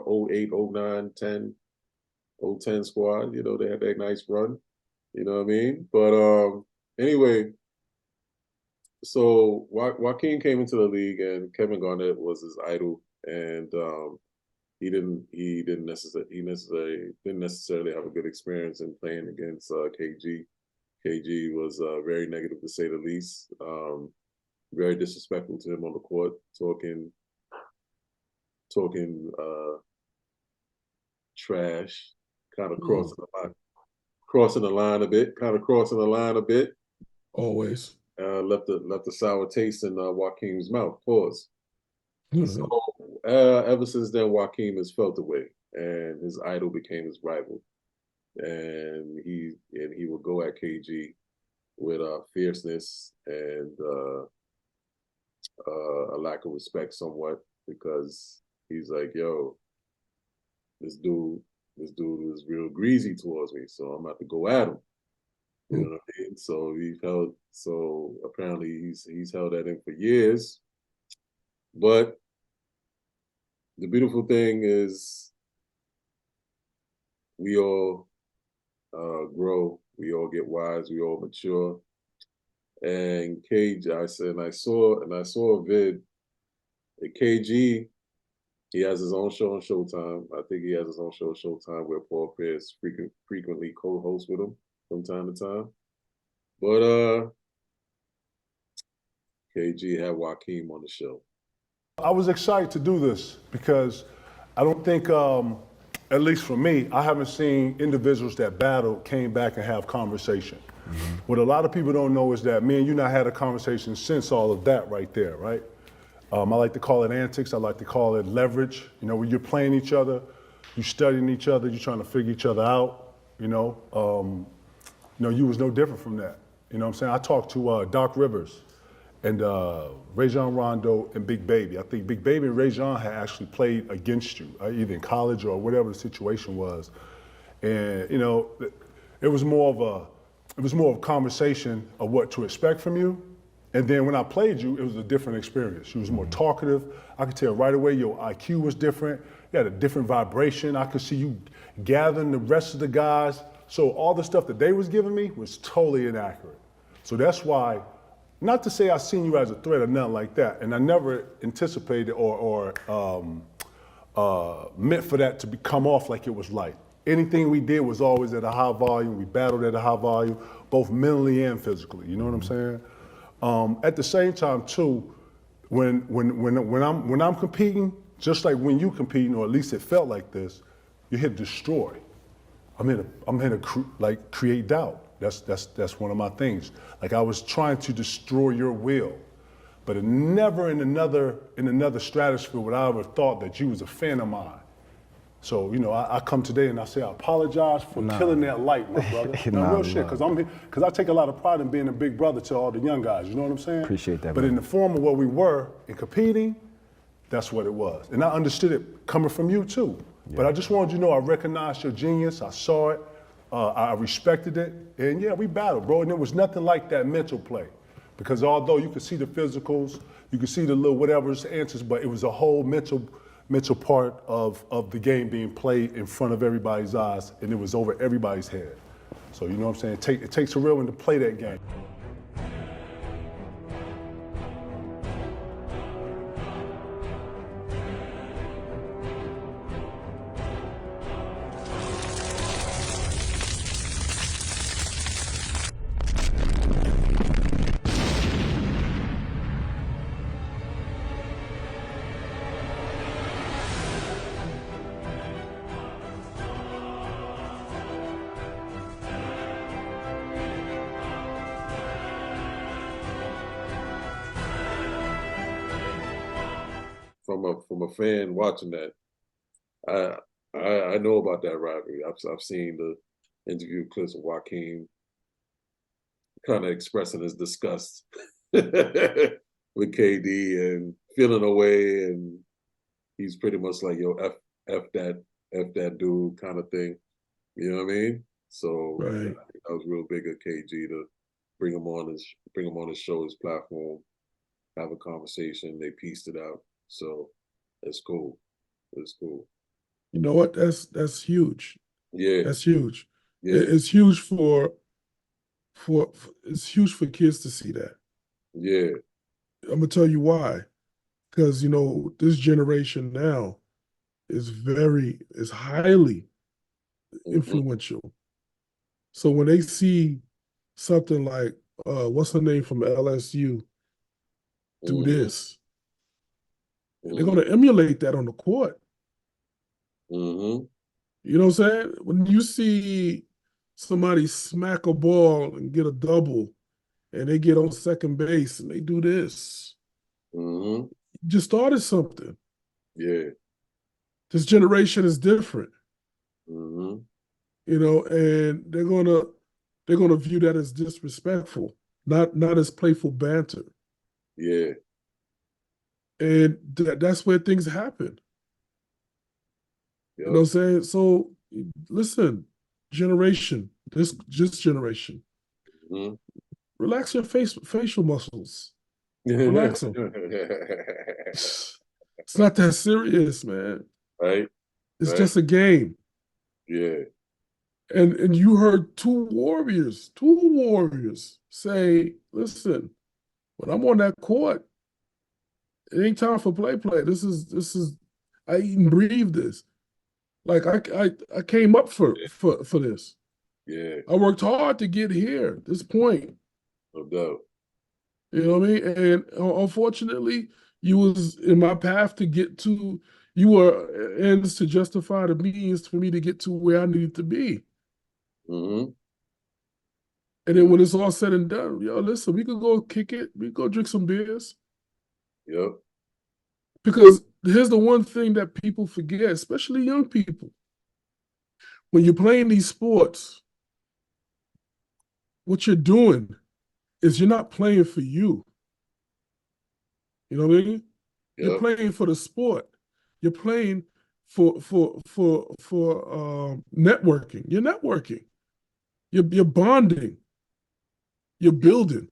08, 09, 10, 010 squad. They had that nice run. You know what I mean? But anyway, so Joakim came into the league, and Kevin Garnett was his idol, and he didn't necessarily have a good experience in playing against KG. KG was very negative, to say the least. Very disrespectful to him on the court, talking trash, kind of crossing the line a bit. Always. Left a sour taste in Joakim's mouth. Pause. So ever since then, Joakim has felt away, and his idol became his rival. And he would go at KG with fierceness and a lack of respect, somewhat, because he's like, "Yo, this dude is real greasy towards me, so I'm about to go at him." You know what I mean? So apparently he's held that in for years. But the beautiful thing is, we all grow, we all get wise, we all mature. And I saw a vid at KG. He has his own show on Showtime. I think he has his own show on Showtime, where Paul Pierce frequently co-hosts with him from time to time. But KG had Joakim on the show. I was excited to do this because I don't think, at least for me, I haven't seen individuals that battled came back and have conversation. Mm-hmm. What a lot of people don't know is that me and you not had a conversation since all of that right there, right? I like to call it antics. I like to call it leverage. When you're playing each other, you're studying each other, you're trying to figure each other out. You was no different from that. You know what I'm saying? I talked to Doc Rivers and Rajon Rondo and Big Baby. I think Big Baby and Rajon had actually played against you, either in college or whatever the situation was. And it was more of a conversation of what to expect from you And then when I played you, it was a different experience. You was more talkative. I could tell right away your IQ was different. You had a different vibration. I could see you gathering the rest of the guys. So all the stuff that they was giving me was totally inaccurate. So that's why, not to say I seen you as a threat or nothing like that, and I never anticipated or meant for that to come off like it was light. Anything we did was always at a high volume. We battled at a high volume, both mentally and physically. You know what I'm saying? At the same time, too, when I'm competing, just like when you competing, or at least it felt like this, you're here to destroy. I'm here to create doubt. That's one of my things. Like I was trying to destroy your will, but never in another stratosphere would I ever thought that you was a fan of mine. So, you know, I come today and I say I apologize for killing that light, my brother. Real shit, because I take a lot of pride in being a big brother to all the young guys, you know what I'm saying? Appreciate that, But in the form of what we were in competing, that's what it was. And I understood it coming from you too. Yeah. But I just wanted you to know I recognized your genius, I saw it, I respected it, and yeah, we battled, bro. And there was nothing like that mental play. Because although you could see the physicals, you could see the little whatever's answers, but it was a whole mental part of the game being played in front of everybody's eyes, and it was over everybody's head. So you know what I'm saying? It takes a real one to play that game. From a fan watching that, I know about that rivalry. I've seen the interview clips of Joaquin kind of expressing his disgust with KD and feeling away, and he's pretty much like, yo, f that dude kind of thing. You know what I mean? So right. I think that was real big of KG to bring him on his show, his platform, have a conversation. They pieced it out. So it's cool. It's cool. You know what? That's huge. Yeah. That's huge. Yeah. It's huge for kids to see that. Yeah. I'm gonna tell you why. Because, you know, this generation now is highly influential. So when they see something like what's her name from LSU do this, they're gonna emulate that on the court. You know what I'm saying? When you see somebody smack a ball and get a double, and they get on second base and they do this, you just started something. Yeah. This generation is different. You know, and they're gonna view that as disrespectful, not as playful banter. Yeah. And that's where things happen. Yep. You know what I'm saying? So listen, this generation, relax your facial muscles. Relax them. It's not that serious, man. Right. It's just a game. Yeah. And you heard two warriors say, listen, when I'm on that court, it ain't time for play. This is I eat and breathe this. Like I came up for this. Yeah. I worked hard to get here, this point. No doubt. You know what I mean? And unfortunately, you was in my path to get to, you were ends to justify the means for me to get to where I needed to be. And then when it's all said and done, yo, listen, we could go kick it. We could go drink some beers. Yep. Because here's the one thing that people forget, especially young people. When you're playing these sports, what you're doing is you're not playing for you. You know what I mean? Yep. You're playing for the sport. You're playing for networking. You're networking. You're bonding. You're building.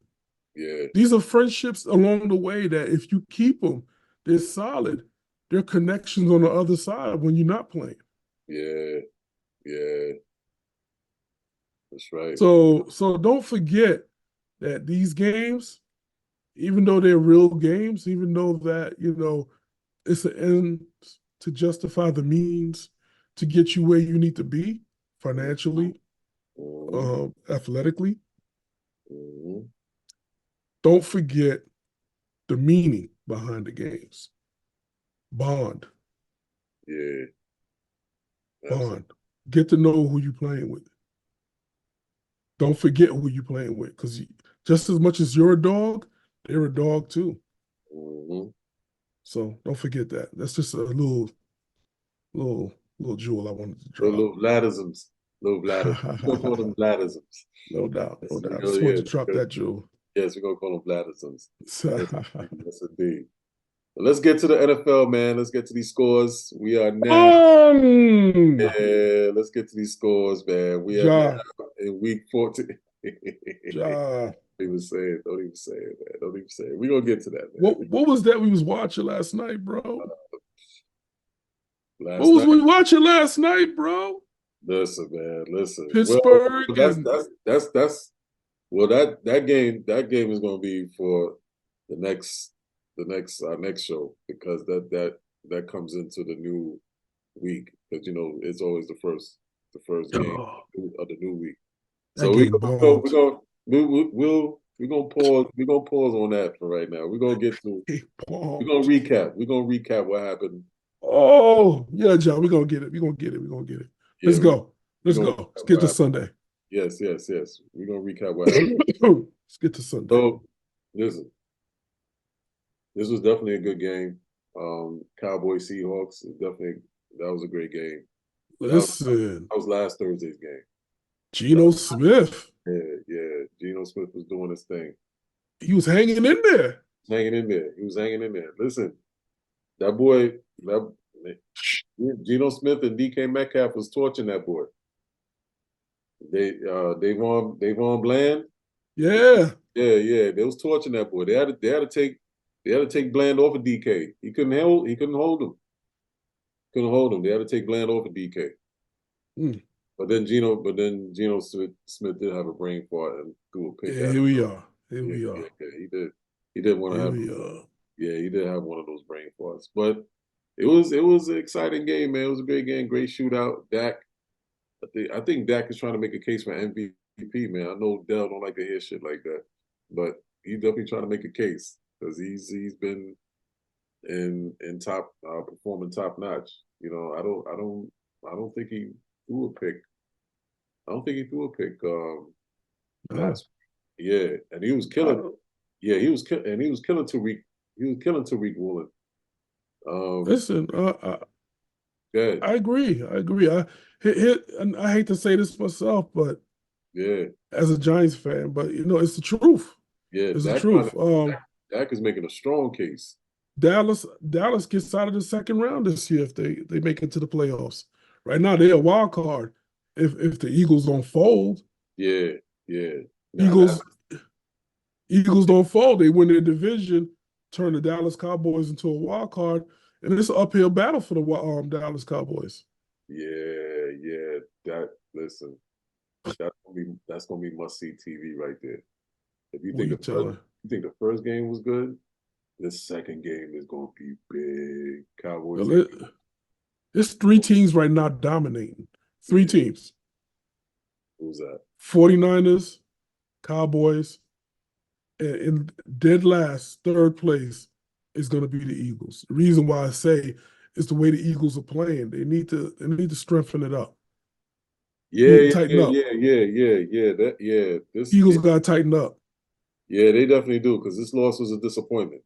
Yeah. These are friendships along the way that if you keep them, they're solid. They're connections on the other side when you're not playing. Yeah. Yeah. That's right. So don't forget that these games, even though they're real games, even though that, it's an end to justify the means to get you where you need to be financially, athletically, Mm-hmm. don't forget the meaning behind the games. Bond. Yeah. Absolutely. Bond. Get to know who you're playing with. Don't forget who you're playing with, because just as much as you're a dog, they're a dog too. Mm-hmm. So don't forget that. That's just a little jewel I wanted to drop. Little Vladisms. Little Vladisms. We're gonna call them Vladisms. No doubt, Yes, no we doubt. I go, just yeah, wanted to drop that jewel. yes, we're gonna call them Vladisms. Yes, yes, indeed. But let's get to the NFL, man. Let's get to these scores. We are now. Yeah, let's get to these scores, man. We are now Ja, in week 14. ja. Don't even say it. Don't even say it, man. Don't even say it. We're gonna get to that, man. What was that we was watching last night, bro? What Last was night, we watching last night, bro? listen, man, listen. Well, Pittsburgh that's and well, that game is gonna be for our next show, because that comes into the new week, because it's always the first game oh, of the new week. that So we game go, bombed. we're gonna pause on that for right now. He we're gonna bombed. recap. We're gonna recap what happened. Oh, yeah, John, we're gonna get it. We're gonna get it. We're gonna get it. Yeah, Let's go. we're Let's gonna go. Let's recap get what to happened. Sunday. Yes, yes, yes. We're gonna recap what happened. Let's get to Sunday. So listen, this was definitely a good game. Cowboys Seahawks, that was a great game. Listen, That was last Thursday's game. Geno Smith, Yeah, yeah. Geno Smith was doing his thing. he was hanging in there. Hanging in there. He was hanging in there. Listen, that boy, Geno Smith and DK Metcalf was torching that boy. Davon Bland. Yeah. Yeah. They was torching that boy. They had to take Bland off of DK. He couldn't hold him. Couldn't hold him. They had to take Bland off of DK. Mm. But then Geno Smith did have a brain fart and threw a pick. Yeah, here we are. Here we are. Yeah, he did. He did want to Here have. we are. Yeah, he did have one of those brain farts. But it was an exciting game, man. It was a great game, great shootout. Dak, I think Dak is trying to make a case for MVP, man. I know Dell don't like to hear shit like that, but he's definitely trying to make a case, because he's been in top performing top notch. I don't think he threw a pick. I don't think he threw a pick last week. Yeah, and he was killing. Yeah, he was and he was killing Tariq. He was killing Tariq Woolen. Listen, Good. I agree. And I hate to say this myself, but Yeah, as a Giants fan, but it's the truth. yeah. It's the truth. Dak is making a strong case. Dallas gets out of the second round this year if they make it to the playoffs. Right now they're a wild card. If the Eagles don't fold, Yeah, yeah. Eagles don't fold, they win their division, turn the Dallas Cowboys into a wild card, and it's an uphill battle for the Dallas Cowboys. Yeah. Listen, that's gonna be must see TV right there. If you think the first game was good, the second game is gonna be big. Cowboys. It's three teams right now dominating. Three teams. Who's that? 49ers, Cowboys, and in dead last, third place is going to be the Eagles. The reason why I say is the way the Eagles are playing. They need to strengthen it up. Tighten up. Eagles got to tighten up. Yeah, they definitely do, because this loss was a disappointment.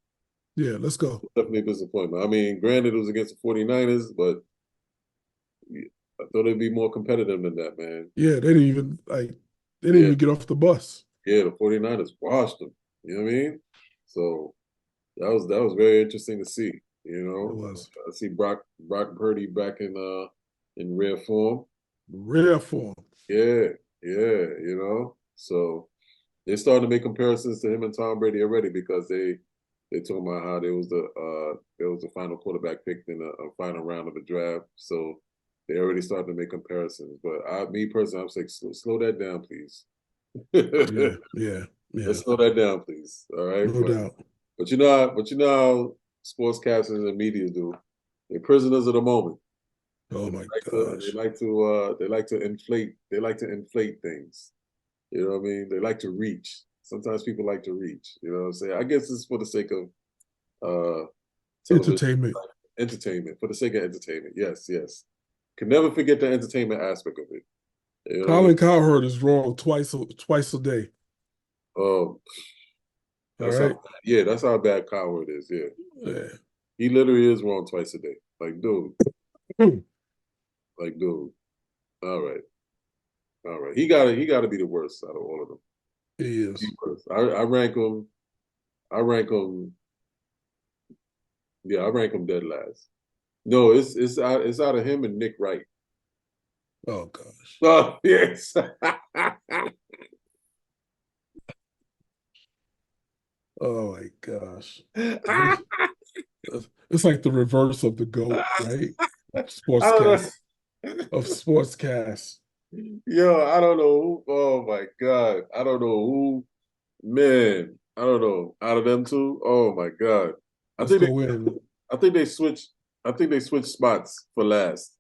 Yeah, let's go. Definitely a disappointment. I mean, granted, it was against the 49ers, but I thought it'd be more competitive than that, man. Yeah, they didn't even get off the bus. Yeah, the 49ers washed them. You know what I mean? So that was very interesting to see. It was. I see Brock Purdy back in rare form. Rare form. Yeah. So They're starting to make comparisons to him and Tom Brady already because they talking about how there was the final quarterback picked in a final round of the draft. So they already started to make comparisons. But me personally, I'm saying slow that down, please. Yeah. Let's slow that down, please. All right. No doubt. But you know how sportscasters and media do. They're prisoners of the moment. Oh my gosh. They like to inflate things. You know what I mean? They like to reach. Sometimes people like to reach. You know what I'm saying? I guess it's for the sake of Entertainment. Entertainment. For the sake of entertainment. Yes. Can never forget the entertainment aspect of it. You know Colin Cowherd is wrong twice a day. All right. That's how bad Cowherd is. Yeah. He literally is wrong twice a day. Like, dude. All right. He gotta be the worst out of all of them. He is. I rank him. Yeah, I rank him dead last. No, it's out of him and Nick Wright. Oh gosh. Oh yes. Oh my gosh. It's like the reverse of the GOAT, right? Sportscast. Yo, I don't know who. Oh my God. I don't know who. Man, I don't know. Out of them two, oh my God. I think they switched spots for last.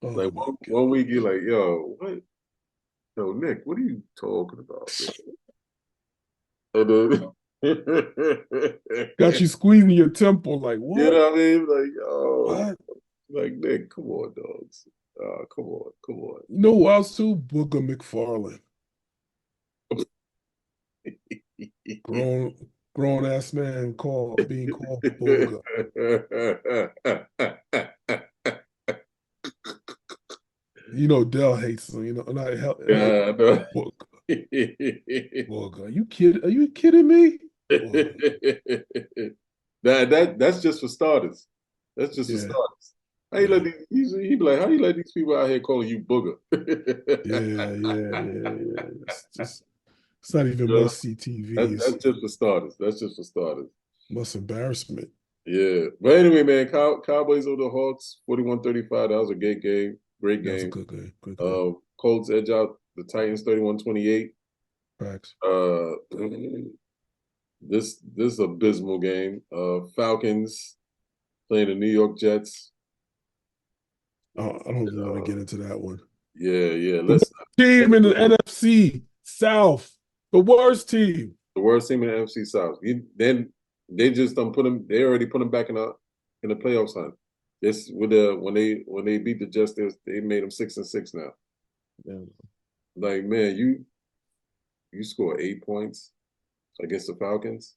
Oh, like one week you're like, yo, what? Yo, Nick, what are you talking about? And then got you squeezing your temple like what? You know what I mean? Like, oh, what? Like Nick, come on, dogs. Come on. You know who else too? Booger McFarlane. grown ass man being called Booger. You know Dell hates him. You know, not Booger. Booger. Are you kidding me? That's just for starters. That's just for starters. How you let these? He be like, how you let these people out here calling you Booger? Yeah. It's not even must-see TV. That's just for starters. Must embarrassment. Yeah. But anyway, man, Cowboys over the Hawks, 41-35. That was a great game. Great game. That was a good game. Colts edge out the Titans 31-28. Facts. This abysmal game. Falcons playing the New York Jets. I don't even want to get into that one. Yeah. Team in the NFC South. The worst team. The worst team in the NFC South. Then they just put them. They already put them back in the playoffs hunt. This when they beat the Jets, they made them 6-6 now. Yeah. Like, man, you score 8 points against the Falcons.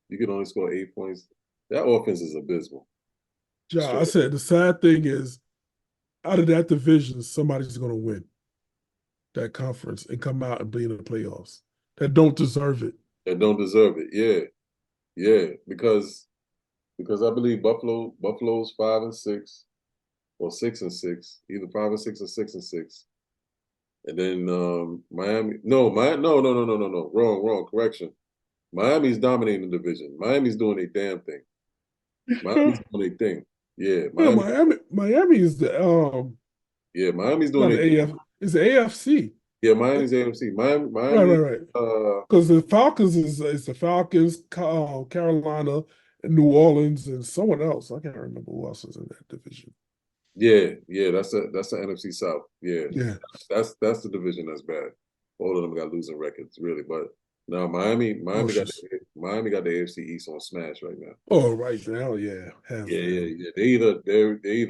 You can only score 8 points. That offense is abysmal. Yeah, I said the sad thing is, out of that division, somebody's going to win that conference and come out and be in the playoffs. That don't deserve it. Yeah. Because I believe Buffalo's 5-6 or 6-6, either 5-6 or 6-6. And then Miami. No. Wrong. Correction. Miami's dominating the division. Miami's doing a damn thing. Miami's doing a thing. Yeah. Miami is the Yeah, Miami's doing it. It's the AFC. Yeah, Miami's AFC. Miami. Right. Because the Falcons is the Falcons, Carolina, and New Orleans, and someone else. I can't remember who else is in that division. Yeah. That's the NFC South. Yeah. That's the division that's bad. All of them got losing records, really. But no, Miami got the AFC East on smash right now. Oh, right now, yeah. Yeah. They're either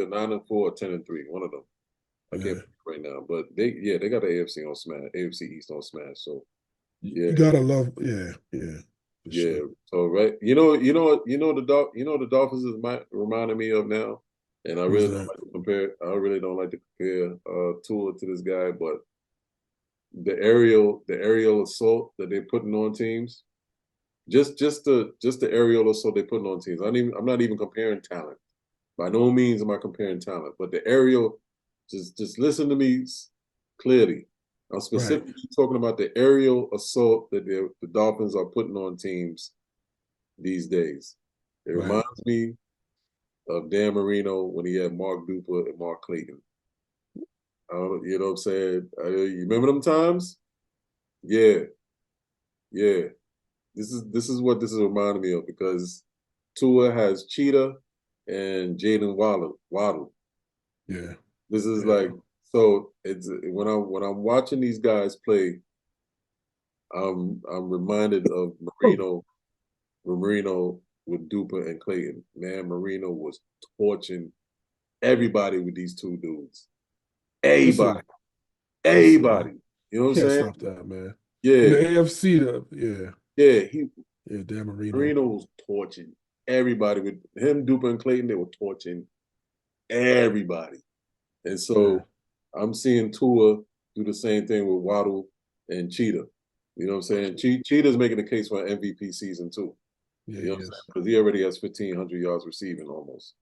9-4 or 10-3. One of them. I can't pick right now, but they got the AFC on smash, AFC East on smash. So yeah, you gotta love, yeah. Sure. So right, the Dolphins is reminding me of now, and I really don't like to compare. I really don't like to compare Tua to this guy, but the aerial assault that they're putting on teams, just the aerial assault they're putting on teams. I'm not even comparing talent. By no means am I comparing talent, but the aerial. Just listen to me clearly. I'm specifically talking about the aerial assault that the Dolphins are putting on teams these days. It reminds me of Dan Marino when he had Mark Duper and Mark Clayton. You know what I'm saying? You remember them times? Yeah. This is what this is reminding me of, because Tua has Cheetah and Jaden Waddle. Yeah. This is like, so it's when I'm watching these guys play, I'm reminded of Marino with Duper and Clayton. Man, Marino was torching everybody with these two dudes. Everybody. You know what I'm saying? Can't stop that, man. Yeah. In the AFC, Dan Marino was torching everybody. With him, Duper, and Clayton, they were torching everybody. And so I'm seeing Tua do the same thing with Waddle and Cheetah. You know what I'm saying? Cheetah's making a case for an MVP season too. Yeah, you know what I'm saying? Because he already has 1,500 yards receiving almost.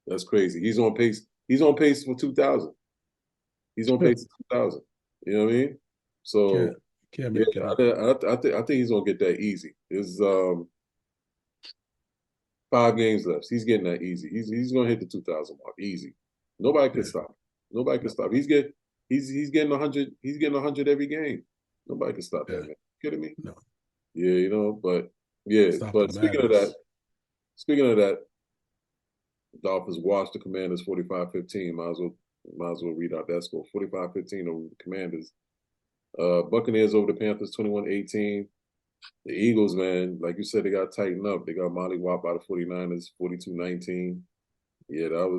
That's crazy. He's on pace. He's on pace for 2,000. He's on pace for 2,000. You know what I mean? So can't make it up. I think he's gonna get that easy. There's 5 games left. He's getting that easy. He's gonna hit the 2,000 mark easy. Nobody can stop. Nobody can stop. He's getting 100. He's getting 100 every game. Nobody can stop that, man. You kidding me? No. Yeah, you know, but speaking of that, the Dolphins washed the Commanders 45-15. Might as well read out that score. 45-15 over the Commanders. Buccaneers over the Panthers 21-18. The Eagles, man, like you said, they got tightened up. They got Molly Wop out of 49ers 42-19. Yeah, that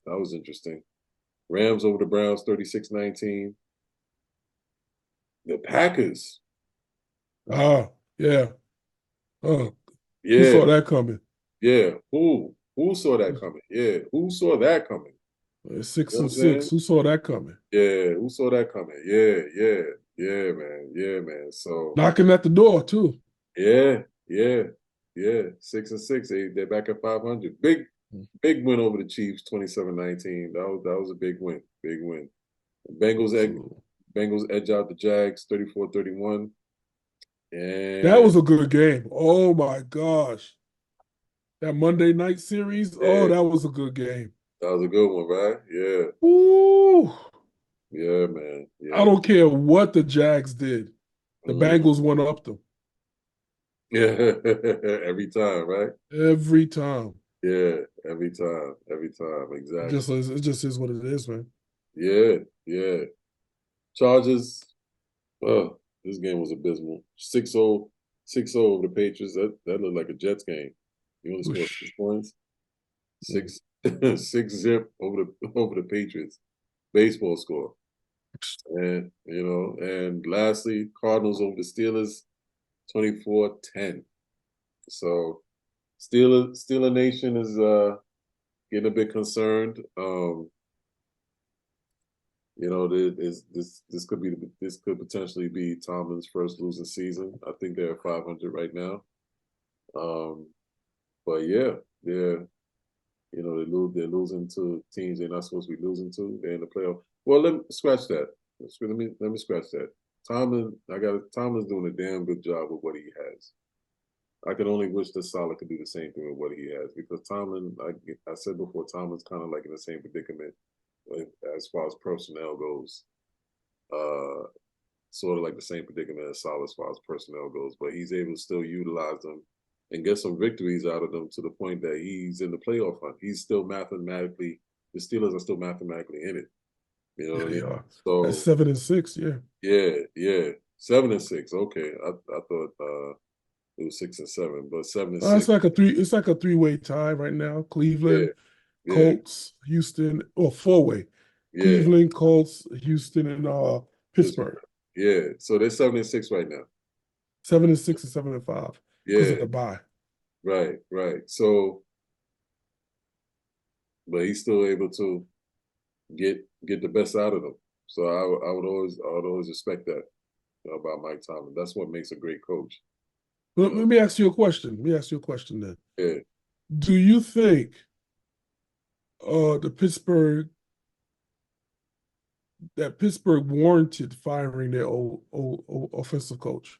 was interesting. Rams over the Browns 36-19. The Packers. Yeah. Who saw that coming? Yeah. Who saw that coming? Yeah. Who saw that coming? 6-6. Who saw that coming? Yeah. Who saw that coming? Yeah, man. So knocking at the door too. Yeah. 6-6. They're back at 500. Big win over the Chiefs, 27-19. That was a big win. Big win. Bengals edge out the Jags 34-31. And that was a good game. Oh my gosh. That Monday night series. Yeah. Oh, that was a good game. That was a good one, right? Yeah. Ooh. Yeah, man. Yeah. I don't care what the Jags did. The Bengals went up them. Yeah. Every time, right? Every time. Yeah, every time. Exactly. It just is what it is, man. Yeah. Chargers. This game was abysmal. 6-0 over the Patriots. That looked like a Jets game. You only scored 6 points. 6-0 over the Patriots. Baseball score. And and lastly, Cardinals over the Steelers, 24-10. So Steeler Nation is getting a bit concerned. This could potentially be Tomlin's first losing season. I think they're at 500 right now. But they're losing to teams they're not supposed to be losing to. They're in the playoff. Well, let me scratch that. Let me scratch that. Tomlin's doing a damn good job with what he has. I could only wish that Saleh could do the same thing with what he has, because Tomlin, I said before, Tomlin's kind of like in the same predicament as far as personnel goes. Sort of like the same predicament as Saleh as far as personnel goes, but he's able to still utilize them and get some victories out of them to the point that he's in the playoff hunt. He's still the Steelers are still mathematically in it. You know what I mean? So that's 7-6, yeah. 7-6. Okay. I thought it was 6-7, but 7-6. It's like a 3-way tie right now. Cleveland, Colts, Houston, or 4-way. Cleveland, Colts, Houston, and Pittsburgh. Yeah. So they're 7-6 right now. 7-6 and 7-5. Because of the bye. Right. So, but he's still able to get the best out of them. So I would always respect that about Mike Tomlin. That's what makes a great coach. Let me ask you a question. Then. Yeah. Do you think the Pittsburgh that Pittsburgh warranted firing their old offensive coach.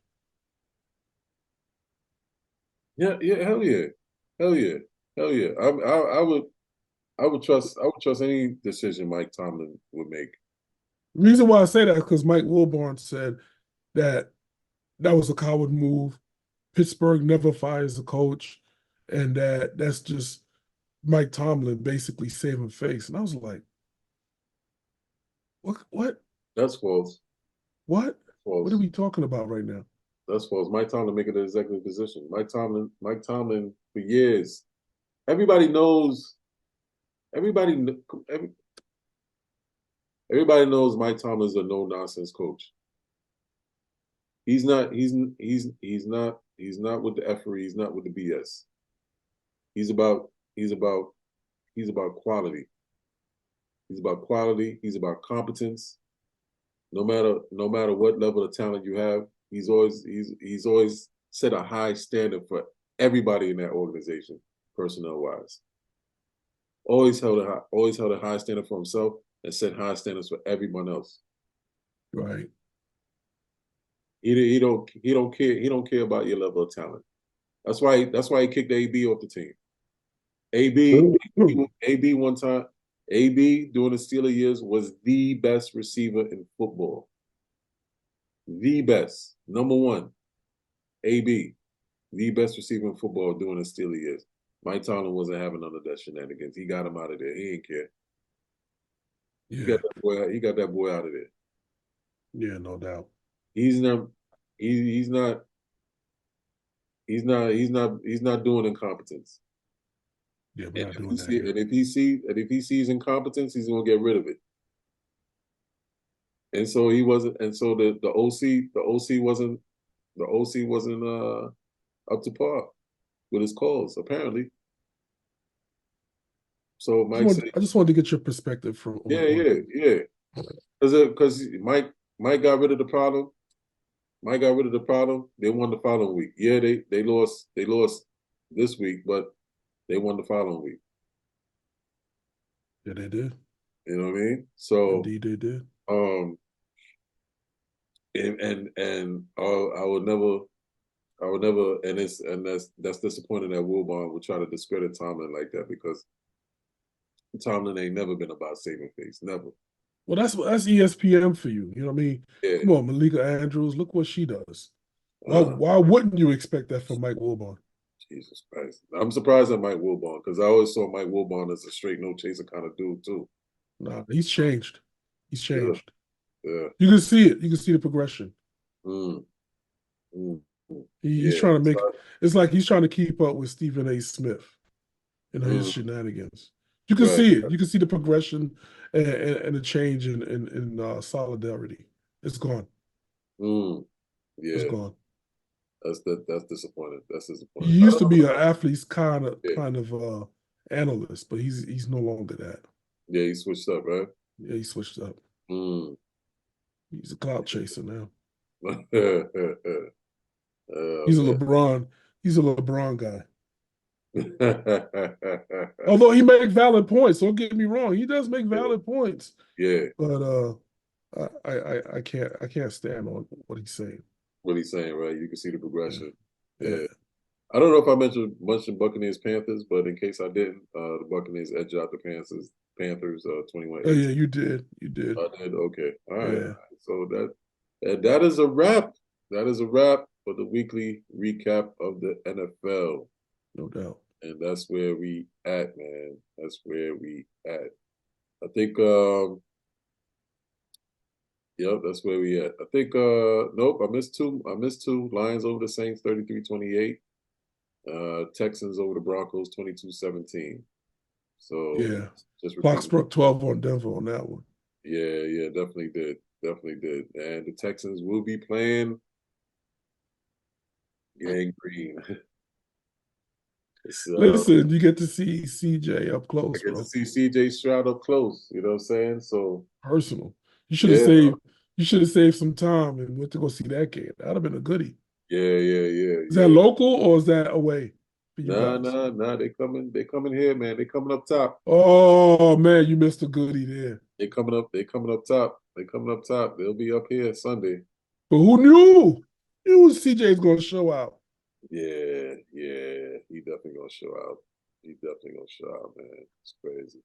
Yeah, hell yeah, hell yeah, hell yeah. I would trust any decision Mike Tomlin would make. The reason why I say that is because Mike Wilborn said that was a coward move. Pittsburgh never fires a coach, and that's just Mike Tomlin basically saving face. And I was like, what? That's false. What? False. What are we talking about right now? That's false. Mike Tomlin make it an executive position. Mike Tomlin for years. Everybody knows. Everybody knows Mike Tomlin is a no nonsense coach. He's not with the effery. He's not with the BS. He's about quality. He's about quality. He's about competence. No matter what level of talent you have, he's always set a high standard for everybody in that organization, personnel wise. Always held a high standard for himself and set high standards for everyone else. Right. He don't care about your level of talent. That's why he kicked AB off the team. AB one time. AB during the Steelers years was the best receiver in football. The best, number one. AB, the best receiver in football during the Steelers years. Mike Tomlin wasn't having none of that shenanigans. He got him out of there. He didn't care. Yeah. He got that boy out of there. Yeah, no doubt. He's not doing incompetence. Yeah, we're not doing that. And if he sees incompetence, he's gonna get rid of it. And so he wasn't. And so the OC wasn't up to par with his calls apparently. So Mike I just wanted to get your perspective from. Yeah. Because Mike got rid of the problem. Mike got rid of the problem. They won the following week. Yeah, they lost this week, but they won the following week. Yeah, they did. You know what I mean? So indeed they did. And I would never, and that's disappointing that Wilbon would try to discredit Tomlin like that, because Tomlin ain't never been about saving face, never. Well, that's ESPN for you. You know what I mean? Yeah. Come on, Malika Andrews, look what she does. Why wouldn't you expect that from Mike Wilbon? Jesus Christ. I'm surprised at Mike Wilbon, because I always saw Mike Wilbon as a straight no chaser kind of dude too. Nah, he's changed. He's changed. Yeah. You can see it. You can see the progression. He's trying to make it's like he's trying to keep up with Stephen A. Smith and his shenanigans. You can see it. You can see the progression and the change in solidarity. It's gone. Yeah. It's gone. That's disappointing. That's disappointing. He used to be an athlete's kind of analyst, but he's no longer that. Yeah, he switched up, right? Yeah, he switched up. He's a clout chaser now. He's a LeBron. He's a LeBron guy. Although he makes valid points, don't get me wrong, he does make valid points. Yeah, but I can't stand on what he's saying. What he's saying, right? You can see the progression. Yeah. I don't know if I mentioned Buccaneers Panthers, but in case I didn't, the Buccaneers edged out the Panthers 21. Oh yeah, you did. I did. Okay. All right. Yeah. So that is a wrap. That is a wrap for the weekly recap of the NFL. No doubt. And that's where we at, man. That's where we at. I think yep, that's where we at. I think nope, I missed two. Lions over the Saints 33-28. Texans over the Broncos 22-17. So yeah. Just clock struck 12 on Denver on that one. Yeah, definitely did. And the Texans will be playing Gang Green. Listen, you get to see CJ up close, I get to see CJ Stroud up close. You know what I'm saying? So personal. You should have saved. You should have saved some time and went to go see that game. That'd have been a goodie. Yeah. Is that local or is that away? Nah. They coming here, man. They coming up top. Oh man, you missed a goodie there. They coming up top. They coming up top. They'll be up here Sunday. But who knew? Knew CJ's gonna show out. Yeah. He definitely gonna show out. Man. It's crazy.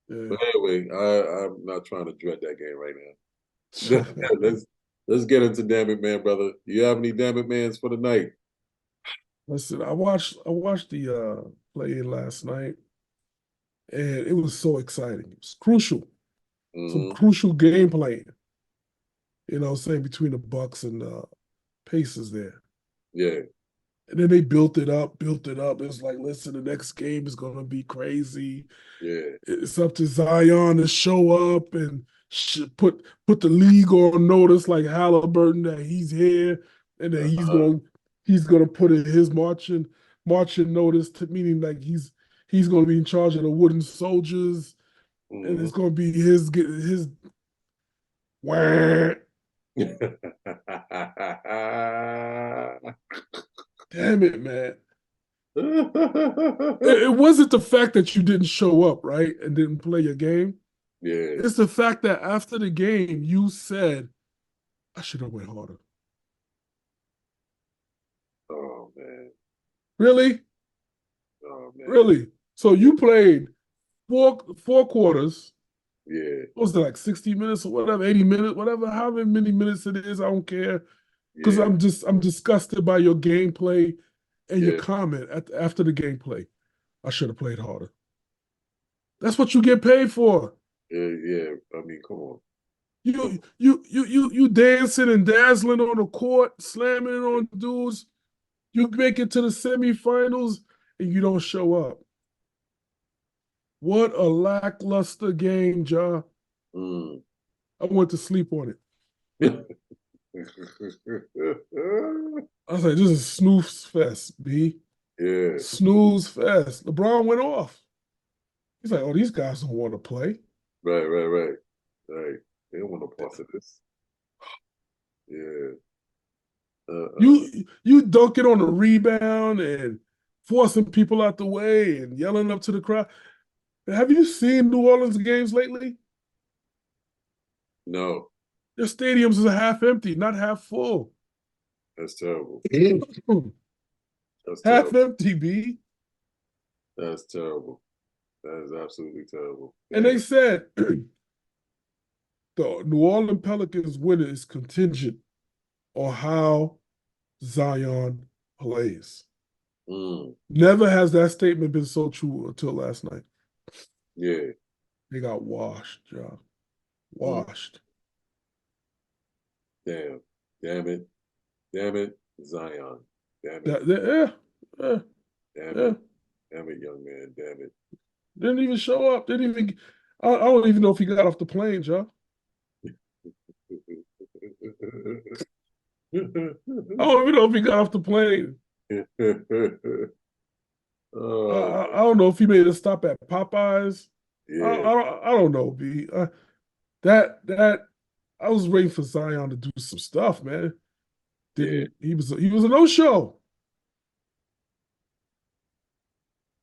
Yeah. But anyway, I'm not trying to dread that game right now. let's get into Damn It Man, brother. You have any Damn It Mans for the night? Listen, I watched the play last night, and it was so exciting. It was crucial. Some crucial game playing. You know, saying between the Bucks and Pacers there. Yeah. And then they built it up. It's like, listen, the next game is gonna be crazy. Yeah. It's up to Zion to show up and put the league on notice, like Halliburton, that he's here, and that he's gonna put in his marching notice, to meaning like he's gonna be in charge of the wooden soldiers, and it's gonna be his. Wah. Damn it, man. It wasn't the fact that you didn't show up, right, and didn't play your game. Yeah. It's the fact that after the game, you said, I should have went harder. Oh, man. Really? Oh, man. Really? So you played four quarters. Yeah. What was it, like 60 minutes or whatever, 80 minutes, whatever, however many minutes it is, I don't care. Because I'm disgusted by your gameplay and your comment after the gameplay. I should have played harder. That's what you get paid for. Yeah. I mean, come on. You dancing and dazzling on the court, slamming on dudes. You make it to the semifinals and you don't show up. What a lackluster game, Ja. I went to sleep on it. I was like, this is snooze fest, B. Yeah. Snooze fest. LeBron went off. He's like, oh, these guys don't want to play. Right. They don't want to part of this. Yeah. You dunking on the rebound and forcing people out the way and yelling up to the crowd. Have you seen New Orleans games lately? No. Their stadiums are half empty, not half full. That's terrible. That's half terrible. empty, B. That's terrible. That is absolutely terrible. And they said the New Orleans Pelicans win is contingent on how Zion plays. Never has that statement been so true until last night. Yeah. They got washed, John. Washed. Damn it, Zion. Damn it. Damn it, young man. Damn it. Didn't even show up. Didn't even. I don't even know if he got off the plane, John. I don't even know if he got off the plane. I don't know if he made a stop at Popeyes. Yeah. I don't know, B. That I was waiting for Zion to do some stuff, man. He was a no-show.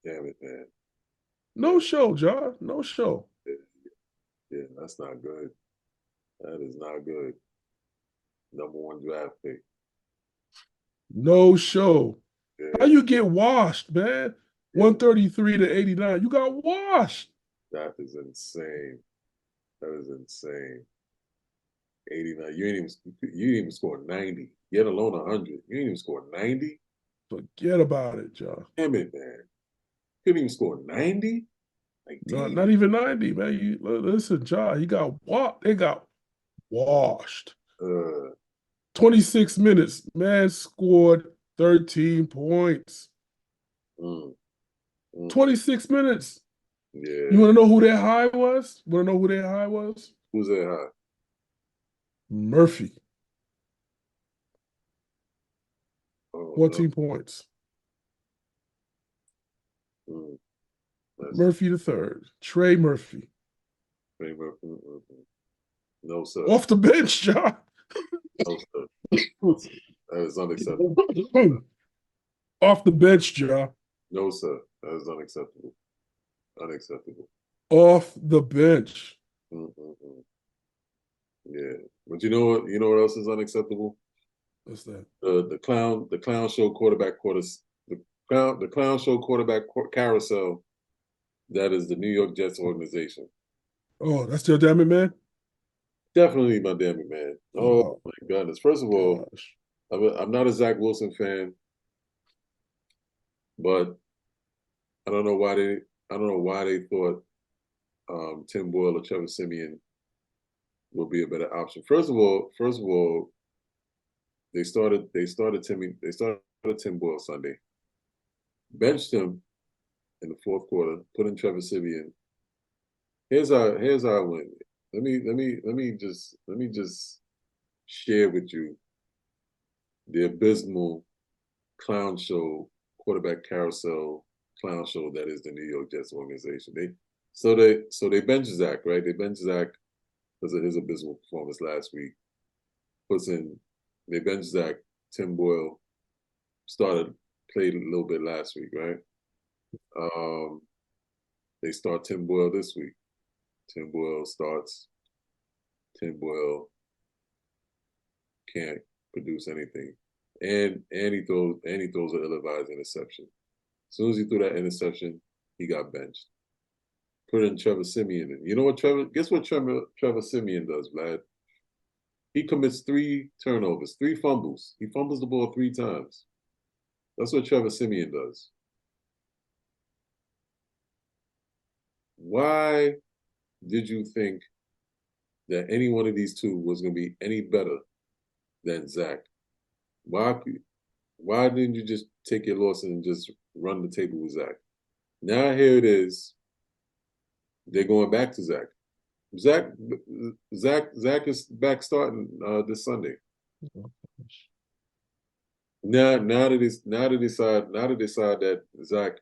Damn it, man. No show, John. No show. Yeah, that's not good. That is not good. #1 draft pick. No show. Yeah. How you get washed, man? 133 to 89. You got washed. That is insane. 89. You didn't even score 90, yet alone 100. You didn't even score 90? Forget about it, John. Damn it, man. You couldn't even score 90? Like, not even 90, man. Listen, John, they got washed. 26 minutes, man scored 13 points. 26 minutes. Yeah. You want to know who their high was? Who's that high? Murphy. 14 no. points. Murphy the third. Trey Murphy. No, sir. Off the bench, John. No, sir. That is unacceptable. Off the bench, John. No, sir. That is unacceptable. Unacceptable. Off the bench. Yeah, but you know what? You know what else is unacceptable? What's that? The clown show quarterback quarters, the clown show quarterback carousel. That is the New York Jets organization. Oh, that's your damn it, man. Definitely my damn it, man. Oh Oh my goodness! First of all, gosh. I'm not a Zach Wilson fan, but I don't know why they thought Tim Boyle or Trevor Siemian would be a better option. First of all, they started Tim Boyle Sunday, benched him in the fourth quarter, put in Trevor Siemian. Here's how I went. Let me just share with you the abysmal clown show, quarterback carousel clown show that is the New York Jets organization. They bench Zach, right? They bench Zach because of his abysmal performance last week. They bench Zach. Tim Boyle played a little bit last week, right? Um, they start Tim Boyle this week. Tim Boyle starts. Tim Boyle can't produce anything, and he throws an ill-advised interception. As soon as he threw that interception, he got benched. Put in Trevor Siemian. And you know what guess what Trevor Siemian does, Vlad? He commits 3 turnovers, 3 fumbles. He fumbles the ball 3 times. That's what Trevor Siemian does. Why did you think that any one of these two was going to be any better than Zach? Why didn't you just take your loss and just run the table with Zach? Now here it is. They're going back to Zach. Zach is back starting this Sunday. Now they decide that Zach.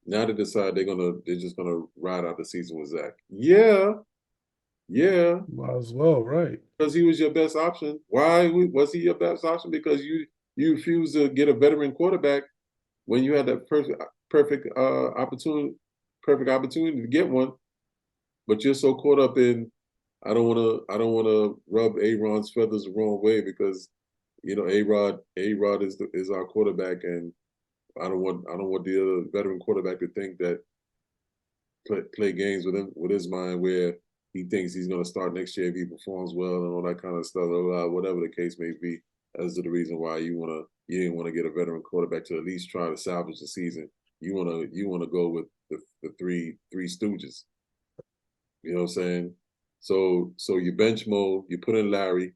Now they decide they're just gonna ride out the season with Zach. Yeah, Might as well, right? because he was your best option. Why was he your best option? Because you refused to get a veteran quarterback when you had that perfect opportunity to get one. But you're so caught up in I don't wanna rub Aaron's feathers the wrong way because A-Rod is our quarterback, and I don't want the other veteran quarterback to think that play games with him with his mind where he thinks he's going to start next year if he performs well and all that kind of stuff. Whatever the case may be, as to the reason why you didn't want to get a veteran quarterback to at least try to salvage the season. You want to go with the three stooges. You know what I'm saying? So you bench Mo, you put in Larry.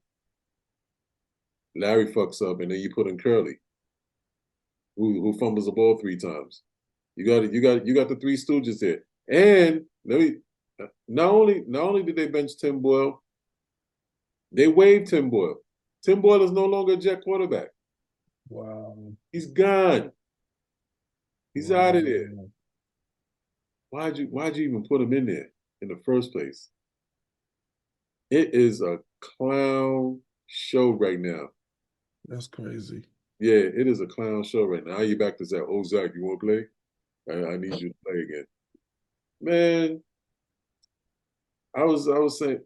Larry fucks up, and then you put in Curly, who fumbles the ball 3 times. You got the 3 stooges here. And not only did they bench Tim Boyle, they waived Tim Boyle. Tim Boyle is no longer a Jet quarterback. Wow. He's gone. He's out of there. Wow. Why'd you even put him in there in the first place? It is a clown show right now. That's crazy. Yeah, it is a clown show right now. Now you back to Zach. Oh, Zach, you want to play? I need you to play again. Man, I was saying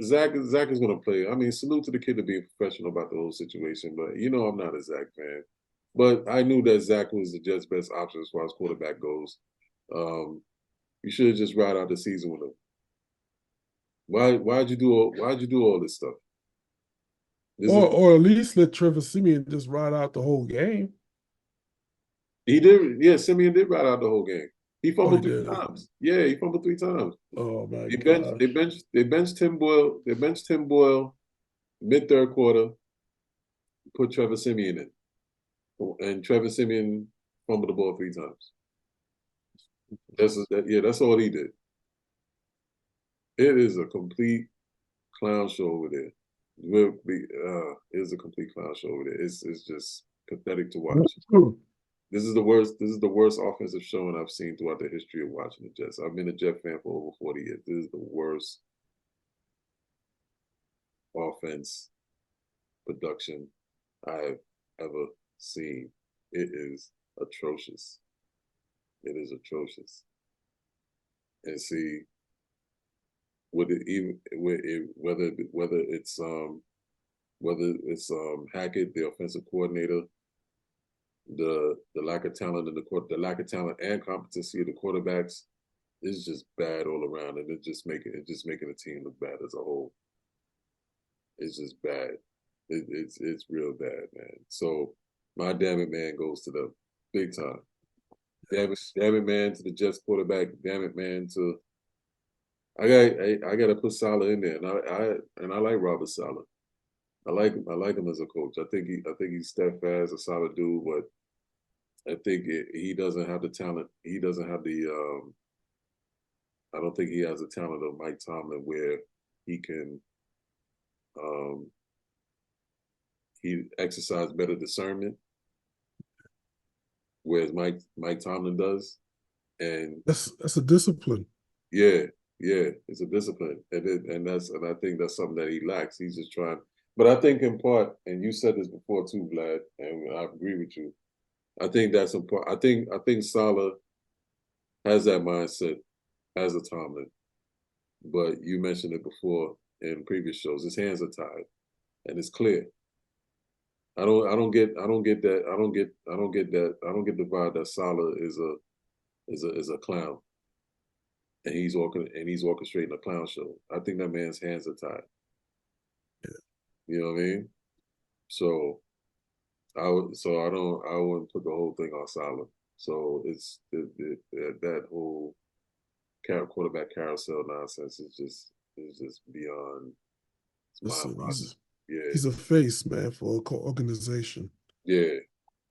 Zach is going to play. I mean, salute to the kid to being professional about the whole situation, but I'm not a Zach fan. But I knew that Zach was the Jets' best option as far as quarterback goes. You should have just ride out the season with him. Why'd you do all this stuff? Or at least let Trevor Siemian just ride out the whole game. He did. Yeah, Simeon did ride out the whole game. He fumbled he 3 did. times. Yeah, he fumbled 3 times. Oh my gosh. They benched Tim Boyle. They benched Tim Boyle mid-third quarter. Put Trevor Siemian in, and Trevor Siemian fumbled the ball 3 times. That's all he did. It is a complete clown show over there. It is a complete clown show over there. It's just pathetic to watch. This is the worst offensive showing I've seen throughout the history of watching the Jets. I've been a Jet fan for over 40 years. This is the worst offense production I've ever seen. It is atrocious. It is atrocious. And see, with it even with it, whether it's Hackett, the offensive coordinator, the lack of talent in the lack of talent and competency of the quarterbacks is just bad all around, and it's just making the team look bad as a whole. It's just bad. It's real bad, man. So my damn it, man, goes to them big time. Damn it, man, to the Jets quarterback. Damn it, man, to I got to put Saleh in there, and I like Robert Saleh. I like him as a coach. I think he's steadfast, a solid dude, but I think he doesn't have the talent. He doesn't have the. I don't think he has the talent of Mike Tomlin where he can. He exercise better discernment, whereas Mike Tomlin does, and that's a discipline. Yeah, it's a discipline, and I think that's something that he lacks. He's just trying, but I think in part, and you said this before too, Vlad, and I agree with you. I think that's important. I think Saleh has that mindset as a Tomlin, but you mentioned it before in previous shows. His hands are tied, and it's clear. I don't get that. I don't get the vibe that Saleh is a clown. And he's orchestrating a clown show. I think that man's hands are tied. Yeah. You know what I mean? So I wouldn't put the whole thing on Saleh. So it's that whole quarterback carousel nonsense is just beyond. Listen, Yeah, he's a face, man, for an organization. yeah.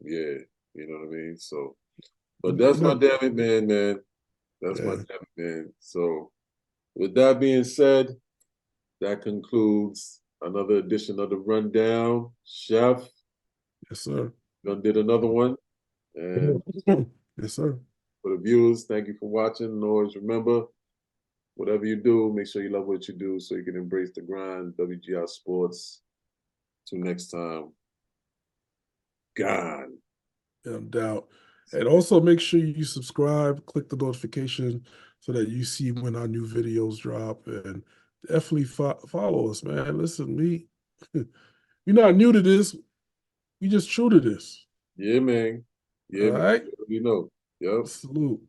You know what I mean? So, but that's my damn it, man. That's my damn it, man. So, with that being said, that concludes another edition of the Rundown. Chef. Yes, sir. Done did another one. And yes, sir. For the viewers, thank you for watching. And always remember, whatever you do, make sure you love what you do so you can embrace the grind. WGR Sports. Till next time. Gone. No doubt. And also make sure you subscribe, click the notification so that you see when our new videos drop, and definitely follow us, man. Listen, we're not new to this. We just true to this. Yeah, man. Yeah, all right. You know. Yep. Salute.